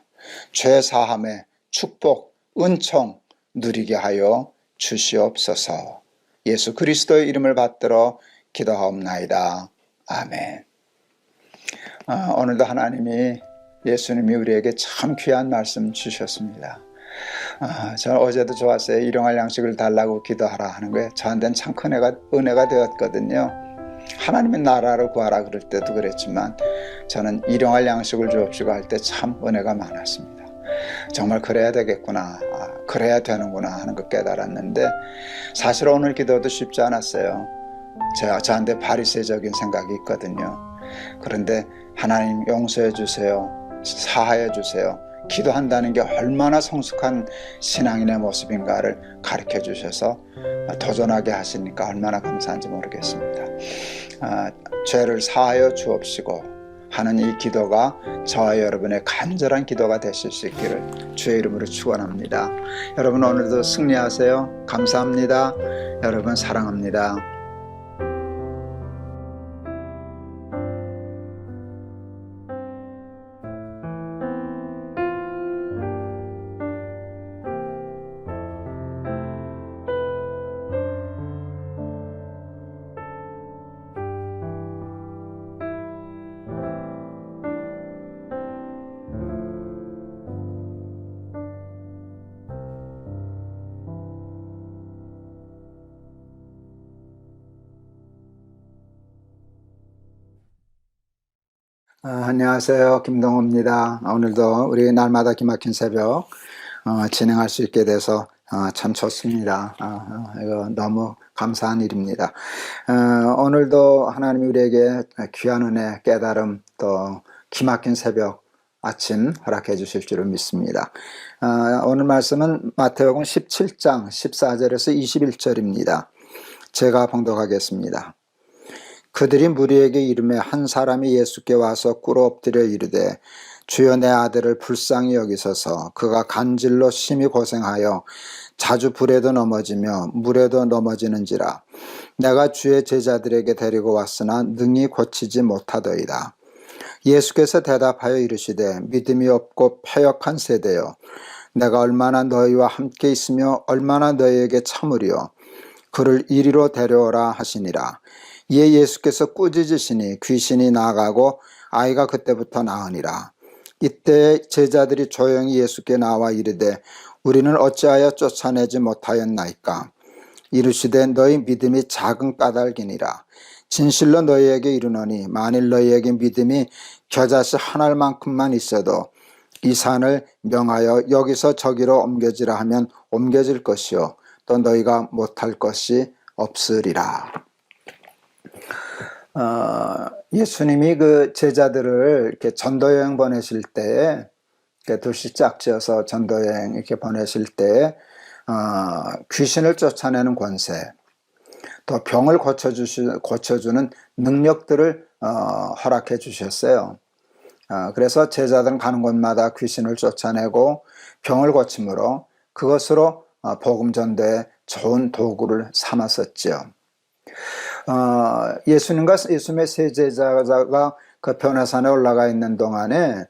죄 사함의 축복, 은총 누리게 하여 주시옵소서. 예수 그리스도의 이름을 받들어 기도하옵나이다. 아멘. 오늘도 하나님이 예수님이 우리에게 참 귀한 말씀 주셨습니다. 저는 어제도 좋았어요. 일용할 양식을 달라고 기도하라 하는 거예요. 저한테는 참 큰 은혜가 되었거든요. 하나님의 나라를 구하라 그럴 때도 그랬지만 저는 일용할 양식을 주옵시고 할 때 참 은혜가 많았습니다. 정말 그래야 되겠구나, 그래야 되는구나 하는 걸 깨달았는데 사실 오늘 기도도 쉽지 않았어요. 저한테 바리새적인 생각이 있거든요. 그런데 하나님 용서해 주세요, 사하여 주세요, 기도한다는 게 얼마나 성숙한 신앙인의 모습인가를 가르쳐 주셔서 도전하게 하시니까 얼마나 감사한지 모르겠습니다. 죄를 사하여 주옵시고 하는 이 기도가 저와 여러분의 간절한 기도가 되실 수 있기를 주의 이름으로 축원합니다. 여러분 오늘도 승리하세요. 감사합니다. 여러분 사랑합니다. 안녕하세요. 김동호입니다. 오늘도 우리 날마다 기막힌 새벽 진행할 수 있게 돼서 참 좋습니다. 이거 너무 감사한 일입니다. 오늘도 하나님이 우리에게 귀한 은혜, 깨달음, 또 기막힌 새벽 아침 허락해 주실 줄을 믿습니다. 오늘 말씀은 마태복음 17장 14절에서 21절입니다. 제가 봉독하겠습니다. 그들이 무리에게 이르매 한 사람이 예수께 와서 꿇어 엎드려 이르되 주여 내 아들을 불쌍히 여기소서. 그가 간질로 심히 고생하여 자주 불에도 넘어지며 물에도 넘어지는지라. 내가 주의 제자들에게 데리고 왔으나 능히 고치지 못하더이다. 예수께서 대답하여 이르시되 믿음이 없고 패역한 세대여, 내가 얼마나 너희와 함께 있으며 얼마나 너희에게 참으리요. 그를 이리로 데려오라 하시니라. 이에 예수께서 꾸짖으시니 귀신이 나가고 아이가 그때부터 나으니라. 이때 제자들이 조용히 예수께 나와 이르되 우리는 어찌하여 쫓아내지 못하였나이까. 이르시되 너희 믿음이 작은 까닭이니라. 진실로 너희에게 이르노니 만일 너희에게 믿음이 겨자씨 한 알만큼만 있어도 이 산을 명하여 여기서 저기로 옮겨지라 하면 옮겨질 것이요 또 너희가 못할 것이 없으리라. 예수님이 그 제자들을 이렇게 전도여행 보내실 때, 둘씩 짝지어서 전도여행 이렇게 보내실 때, 귀신을 쫓아내는 권세, 또 병을 고쳐주는 능력들을 허락해 주셨어요. 그래서 제자들은 가는 곳마다 귀신을 쫓아내고 병을 고침으로 그것으로 복음 전도에 좋은 도구를 삼았었죠. 예수님과 예수님의 세 제자가 그 변화산에 올라가 있는 동안에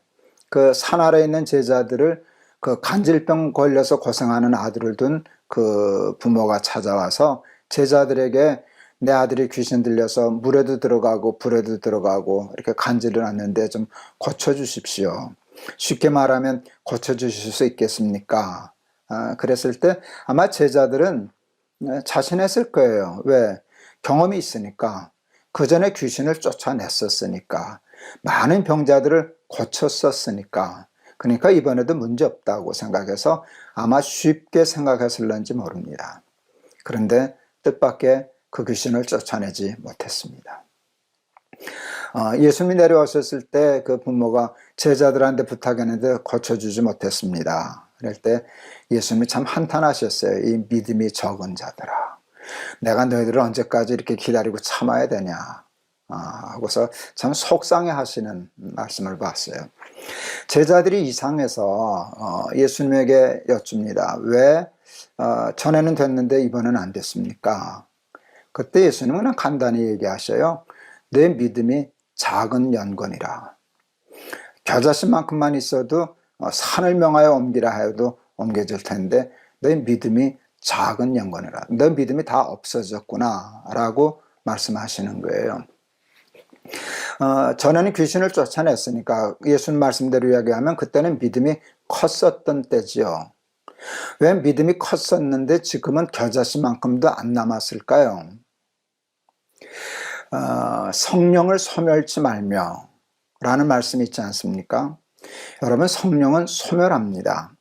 그 산 아래에 있는 제자들을 그 간질병 걸려서 고생하는 아들을 둔 그 부모가 찾아와서 제자들에게 내 아들이 귀신 들려서 물에도 들어가고 불에도 들어가고 이렇게 간질을 났는데 좀 고쳐주십시오. 쉽게 말하면 고쳐주실 수 있겠습니까? 그랬을 때 아마 제자들은 자신했을 거예요. 왜? 경험이 있으니까, 그 전에 귀신을 쫓아냈었으니까, 많은 병자들을 고쳤었으니까, 그러니까 이번에도 문제 없다고 생각해서 아마 쉽게 생각했을런지 모릅니다. 그런데 뜻밖의 그 귀신을 쫓아내지 못했습니다. 예수님이 내려오셨을 때 그 부모가 제자들한테 부탁했는데 고쳐주지 못했습니다. 그럴 때 예수님이 참 한탄하셨어요. 이 믿음이 적은 자들아, 내가 너희들을 언제까지 이렇게 기다리고 참아야 되냐 하고서 참 속상해 하시는 말씀을 봤어요. 제자들이 이상해서 예수님에게 여쭙니다. 왜 전에는 됐는데 이번엔 안 됐습니까? 그때 예수님은 그냥 간단히 얘기하셔요. 내 믿음이 작은 연건이라. 겨자씨만큼만 있어도 산을 명하여 옮기라 하여도 옮겨질 텐데 내 믿음이 작은 연건이라. 너 믿음이 다 없어졌구나 라고 말씀하시는 거예요. 전에는 귀신을 쫓아냈으니까 예수님 말씀대로 이야기하면 그때는 믿음이 컸었던 때지요. 왜 믿음이 컸었는데 지금은 겨자씨만큼도 안 남았을까요? 성령을 소멸치 말며 라는 말씀이 있지 않습니까? 여러분, 성령은 소멸합니다.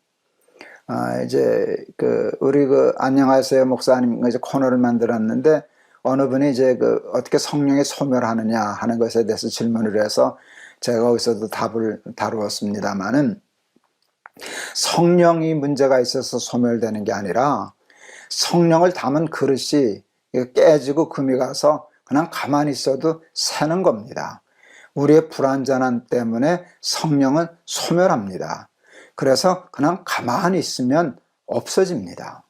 이제 우리 안녕하세요 목사님 이제 코너를 만들었는데 어느 분이 이제 어떻게 성령이 소멸하느냐 하는 것에 대해서 질문을 해서 제가 거기서도 답을 다루었습니다마는 성령이 문제가 있어서 소멸되는 게 아니라 성령을 담은 그릇이 깨지고 금이 가서 그냥 가만히 있어도 새는 겁니다. 우리의 불완전함 때문에 성령은 소멸합니다. 그래서 그냥 가만히 있으면 없어집니다.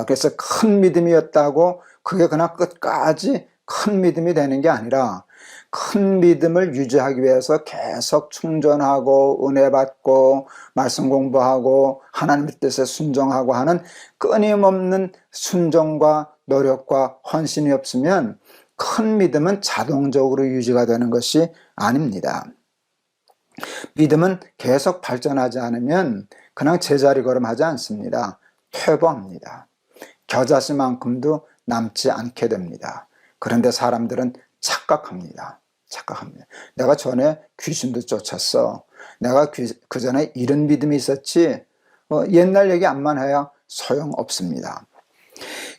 그래서 큰 믿음이었다고 그게 그냥 끝까지 큰 믿음이 되는 게 아니라 큰 믿음을 유지하기 위해서 계속 충전하고 은혜 받고 말씀 공부하고 하나님의 뜻에 순종하고 하는 끊임없는 순종과 노력과 헌신이 없으면 큰 믿음은 자동적으로 유지가 되는 것이 아닙니다. 믿음은 계속 발전하지 않으면 그냥 제자리 걸음하지 않습니다. 퇴보합니다. 겨자씨만큼도 남지 않게 됩니다. 그런데 사람들은 착각합니다. 내가 전에 귀신도 쫓았어. 내가 그 전에 이런 믿음이 있었지. 옛날 얘기 안만 해야 소용없습니다.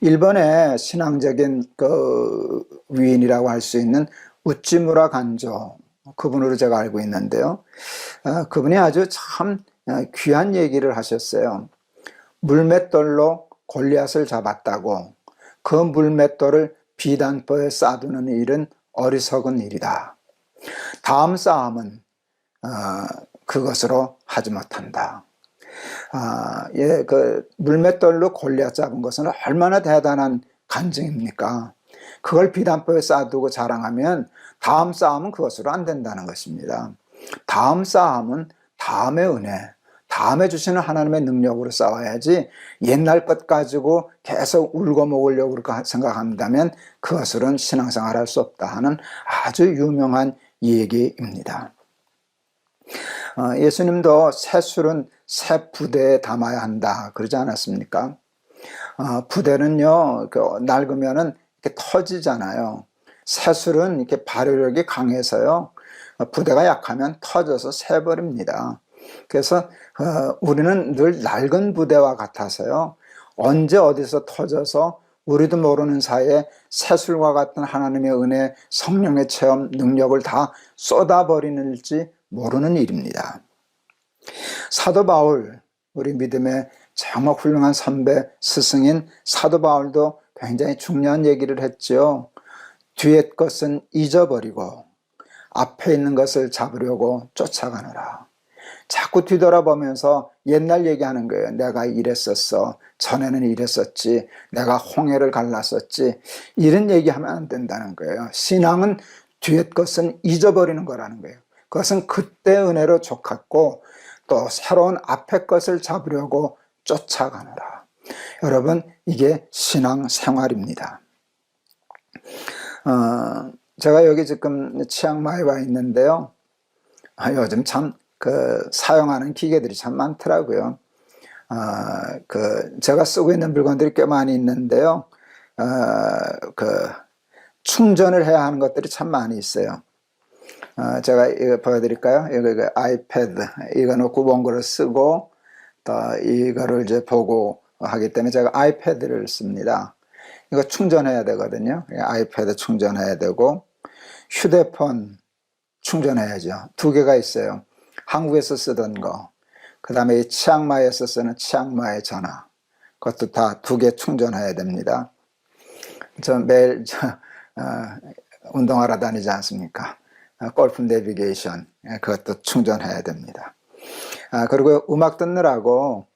일본의 신앙적인 그 위인이라고 할 수 있는 우찌무라 간조, 그분으로 제가 알고 있는데요. 그분이 아주 참 귀한 얘기를 하셨어요. 물맷돌로 골리앗을 잡았다고 그 물맷돌을 비단포에 쌓아두는 일은 어리석은 일이다. 다음 싸움은 그것으로 하지 못한다. 그 물맷돌로 골리앗 잡은 것은 얼마나 대단한 간증입니까? 그걸 비단포에 쌓아두고 자랑하면 다음 싸움은 그것으로 안 된다는 것입니다. 다음 싸움은 다음의 은혜, 다음에 주시는 하나님의 능력으로 싸워야지 옛날 것 가지고 계속 울고 먹으려고 생각한다면 그것으로는 신앙생활 할 수 없다 하는 아주 유명한 얘기입니다. 예수님도 새 술은 새 부대에 담아야 한다 그러지 않았습니까? 부대는요, 낡으면은 이렇게 터지잖아요. 새 술은 이렇게 발효력이 강해서요, 부대가 약하면 터져서 새버립니다. 그래서 우리는 늘 낡은 부대와 같아서요, 언제 어디서 터져서 우리도 모르는 사이에 새술과 같은 하나님의 은혜, 성령의 체험, 능력을 다 쏟아버리는지 모르는 일입니다. 사도 바울, 우리 믿음의 정말 훌륭한 선배 스승인 사도 바울도 굉장히 중요한 얘기를 했죠. 뒤의 것은 잊어버리고 앞에 있는 것을 잡으려고 쫓아가느라. 자꾸 뒤돌아보면서 옛날 얘기하는 거예요. 내가 이랬었어. 전에는 이랬었지. 내가 홍해를 갈랐었지. 이런 얘기하면 안 된다는 거예요. 신앙은 뒤의 것은 잊어버리는 거라는 거예요. 그것은 그때 은혜로 족했고 또 새로운 앞의 것을 잡으려고 쫓아가느라. 여러분, 이게 신앙생활입니다. 제가 여기 지금 치앙마이에 와 있는데요. 요즘 참 사용하는 기계들이 참 많더라고요. 제가 쓰고 있는 물건들이 꽤 많이 있는데요. 충전을 해야 하는 것들이 참 많이 있어요. 제가 이거 보여드릴까요? 이거 아이패드, 이거 놓고 원고를 쓰고, 또 이거를 이제 보고 하기 때문에 제가 아이패드를 씁니다. 이거 충전해야 되거든요. 아이패드 충전해야 되고, 휴대폰 충전해야죠. 두 개가 있어요. 한국에서 쓰던 거, 그 다음에 이 치앙마이에서 쓰는 치앙마이 전화, 그것도 다 두 개 충전해야 됩니다. 저 매일 운동하러 다니지 않습니까? 골프 내비게이션, 그것도 충전해야 됩니다. 그리고 음악 듣느라고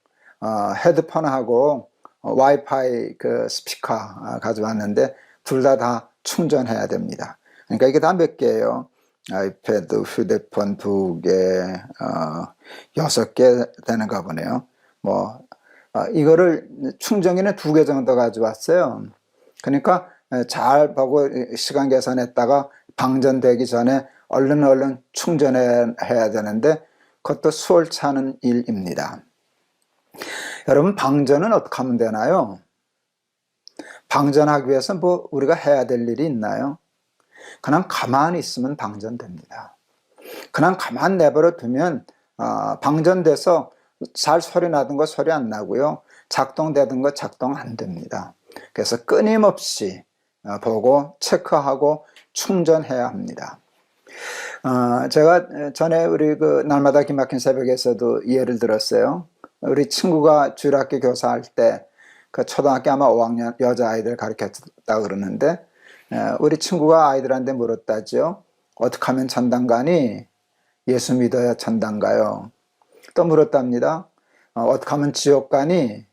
헤드폰하고 와이파이 스피커 가져왔는데 둘 다 충전해야 됩니다. 그러니까 이게 다 몇 개예요? 아이패드, 휴대폰 2개, 6개 되는가 보네요. 이거를 충전기는 2개 정도 가져왔어요. 그러니까 잘 보고 시간 계산했다가 방전되기 전에 얼른 충전해야 되는데 그것도 수월찮은 일입니다. 여러분, 방전은 어떻게 하면 되나요? 방전하기 위해서 우리가 해야 될 일이 있나요? 그냥 가만히 있으면 방전됩니다. 그냥 가만 내버려 두면 방전돼서 잘 소리 나던 거 소리 안 나고요. 작동되던 거 작동 안 됩니다. 그래서 끊임없이 보고 체크하고 충전해야 합니다. 제가 전에 우리 그 날마다 기막힌 새벽에서도 예를 들었어요. 우리 친구가 주일학교 교사할 때 그 초등학교 아마 5학년 여자아이들 가르쳤다 그러는데 우리 친구가 아이들한테 물었다죠. 어떻게 하면 천당 가니? 예수 믿어야 천당 가요. 또 물었답니다. 어떻게 하면 지옥 가니?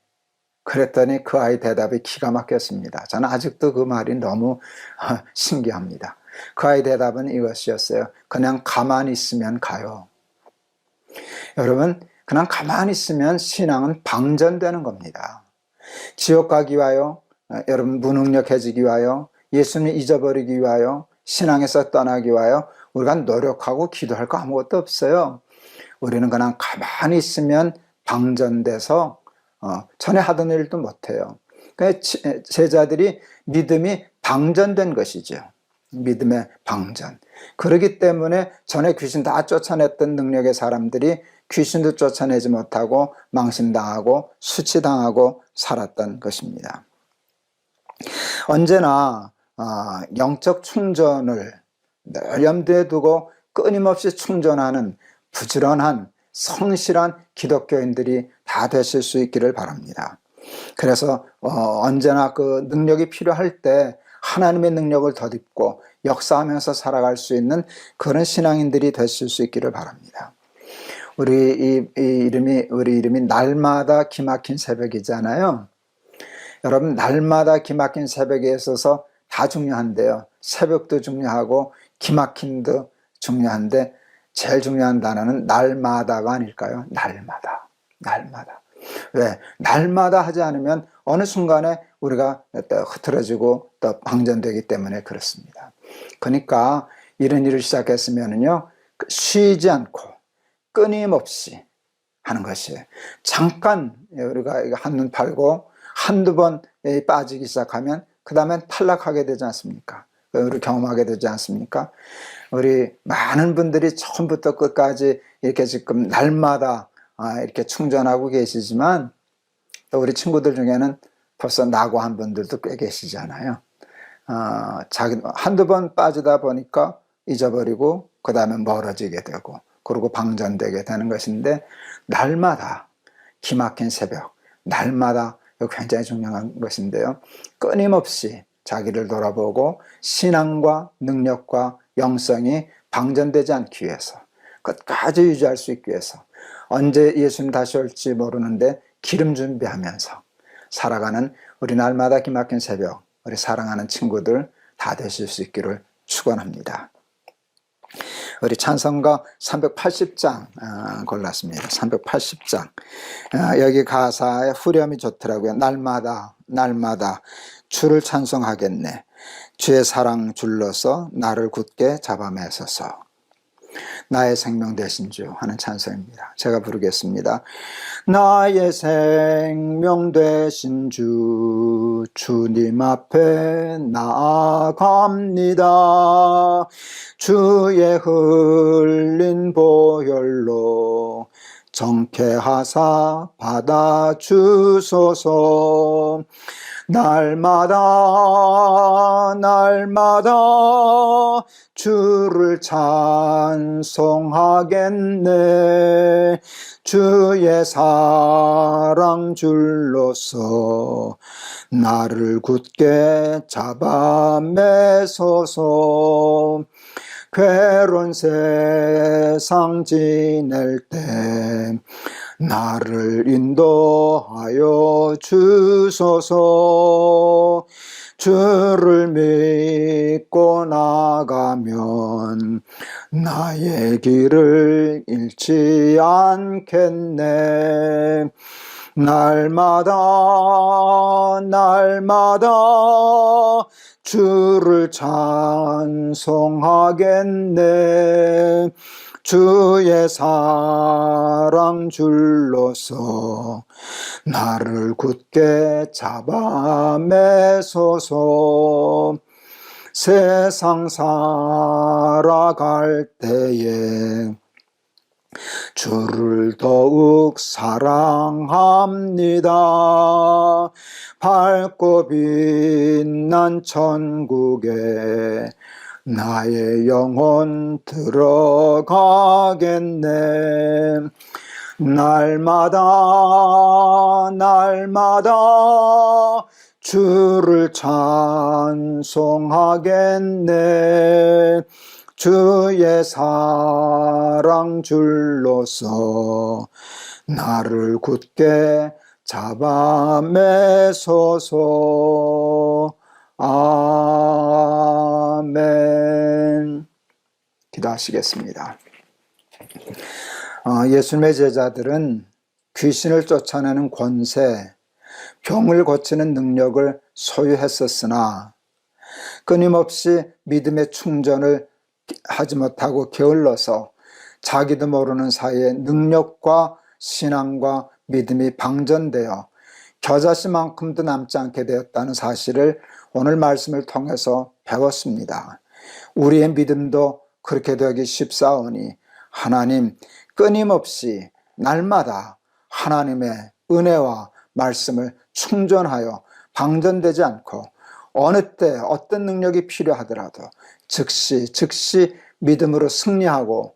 그랬더니 그 아이 대답이 기가 막혔습니다. 저는 아직도 그 말이 너무 신기합니다. 그 아이 대답은 이것이었어요. 그냥 가만히 있으면 가요. 여러분, 그냥 가만히 있으면 신앙은 방전되는 겁니다. 지옥 가기 위하여, 여러분 무능력해지기 위하여, 예수님 잊어버리기 위하여, 신앙에서 떠나기 위하여 우리가 노력하고 기도할 거 아무것도 없어요. 우리는 그냥 가만히 있으면 방전돼서 전에 하던 일도 못해요. 그러니까 제자들이 믿음이 방전된 것이죠. 믿음의 방전. 그렇기 때문에 전에 귀신 다 쫓아냈던 능력의 사람들이 귀신도 쫓아내지 못하고 망신당하고 수치당하고 살았던 것입니다. 언제나 영적 충전을 늘 염두에 두고 끊임없이 충전하는 부지런한 성실한 기독교인들이 다 되실 수 있기를 바랍니다. 그래서 언제나 그 능력이 필요할 때 하나님의 능력을 덧입고 역사하면서 살아갈 수 있는 그런 신앙인들이 되실 수 있기를 바랍니다. 우리 이름이 날마다 기막힌 새벽이잖아요. 여러분, 날마다 기막힌 새벽에 있어서 다 중요한데요. 새벽도 중요하고 기막힘도 중요한데 제일 중요한 단어는 날마다가 아닐까요? 날마다. 왜? 날마다 하지 않으면 어느 순간에 우리가 또 흐트러지고 또 방전되기 때문에 그렇습니다. 그러니까 이런 일을 시작했으면은요, 쉬지 않고 끊임없이 하는 것이에요. 잠깐 우리가 한눈 팔고 한두 번 빠지기 시작하면 그 다음엔 탈락하게 되지 않습니까? 우리 경험하게 되지 않습니까? 우리 많은 분들이 처음부터 끝까지 이렇게 지금 날마다 이렇게 충전하고 계시지만 또 우리 친구들 중에는 벌써 낙오한 분들도 꽤 계시잖아요. 자기 한두 번 빠지다 보니까 잊어버리고 그 다음에 멀어지게 되고 그리고 방전되게 되는 것인데 날마다 기막힌 새벽, 날마다 이거 굉장히 중요한 것인데요. 끊임없이 자기를 돌아보고 신앙과 능력과 영성이 방전되지 않기 위해서 끝까지 유지할 수 있기 위해서 언제 예수님 다시 올지 모르는데 기름 준비하면서 살아가는 우리 날마다 기막힌 새벽, 우리 사랑하는 친구들 다 되실 수 있기를 축원합니다. 우리 찬송가 380장 골랐습니다. 380장. 여기 가사에 후렴이 좋더라고요. 날마다 주를 찬송하겠네. 주의 사랑 줄로서 나를 굳게 잡아매소서. 나의 생명 되신 주 하는 찬송입니다. 제가 부르겠습니다. 나의 생명 되신 주 주님 앞에 나아갑니다. 주의 흘린 보혈로 정케하사 받아주소서. 날마다 주를 찬송하겠네. 주의 사랑 줄로서 나를 굳게 잡아매소서. 괴로운 세상 지낼 때 나를 인도하여 주소서. 주를 믿고 나가면 나의 길을 잃지 않겠네. 날마다 주를 찬송하겠네. 주의 사랑 줄로서 나를 굳게 잡아매소서. 세상 살아갈 때에 주를 더욱 사랑합니다. 밝고 빛난 천국에 나의 영혼 들어가겠네. 날마다 날마다 주를 찬송하겠네. 주의 사랑 줄로서 나를 굳게 잡아 매소서. 아멘. 기도하시겠습니다. 예수님의 제자들은 귀신을 쫓아내는 권세, 병을 고치는 능력을 소유했었으나 끊임없이 믿음의 충전을 하지 못하고 게을러서 자기도 모르는 사이에 능력과 신앙과 믿음이 방전되어 겨자씨만큼도 남지 않게 되었다는 사실을 오늘 말씀을 통해서 배웠습니다. 우리의 믿음도 그렇게 되기 쉽사오니 하나님 끊임없이 날마다 하나님의 은혜와 말씀을 충전하여 방전되지 않고 어느 때 어떤 능력이 필요하더라도 즉시 믿음으로 승리하고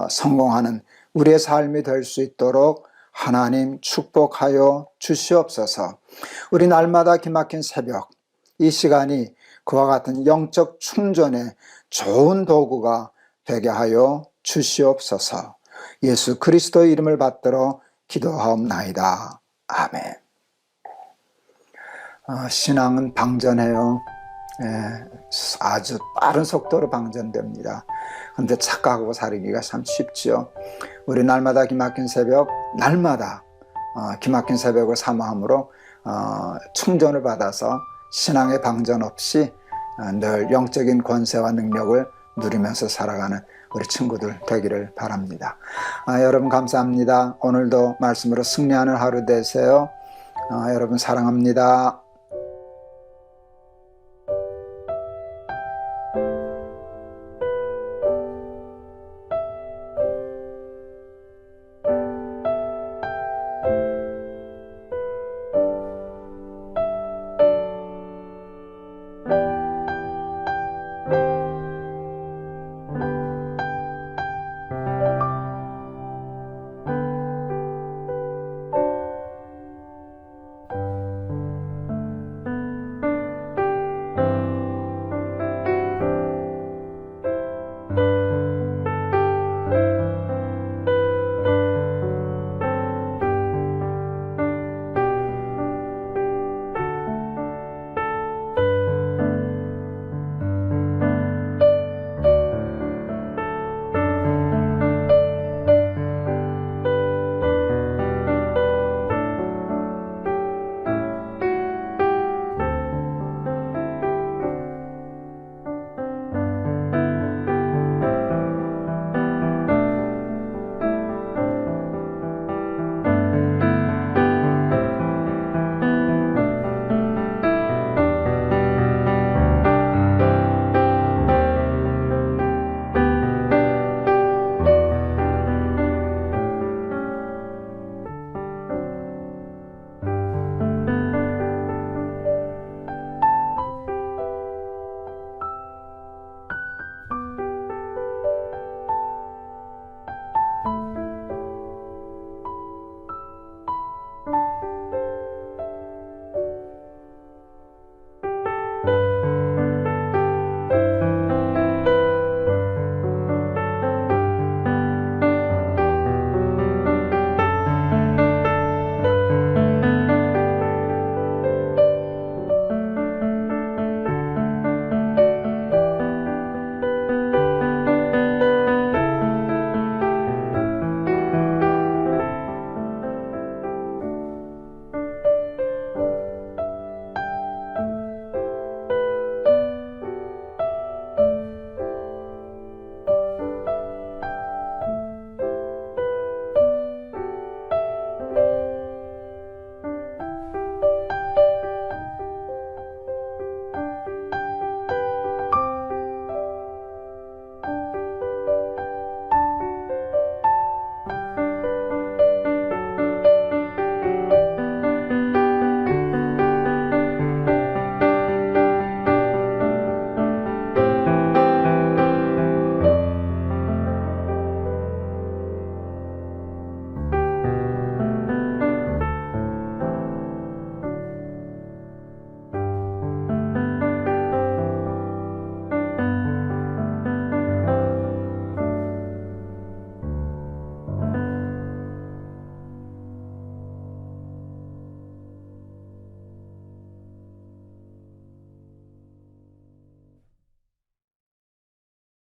성공하는 우리의 삶이 될 수 있도록 하나님 축복하여 주시옵소서. 우리 날마다 기막힌 새벽, 이 시간이 그와 같은 영적 충전의 좋은 도구가 되게 하여 주시옵소서. 예수 그리스도의 이름을 받들어 기도하옵나이다. 아멘. 신앙은 방전해요. 아주 빠른 속도로 방전됩니다. 그런데 착각하고 살기가 참 쉽지요. 우리 날마다 기막힌 새벽, 날마다 기막힌 새벽을 사모함으로 충전을 받아서 신앙의 방전 없이 늘 영적인 권세와 능력을 누리면서 살아가는 우리 친구들 되기를 바랍니다. 여러분 감사합니다. 오늘도 말씀으로 승리하는 하루 되세요. 여러분 사랑합니다.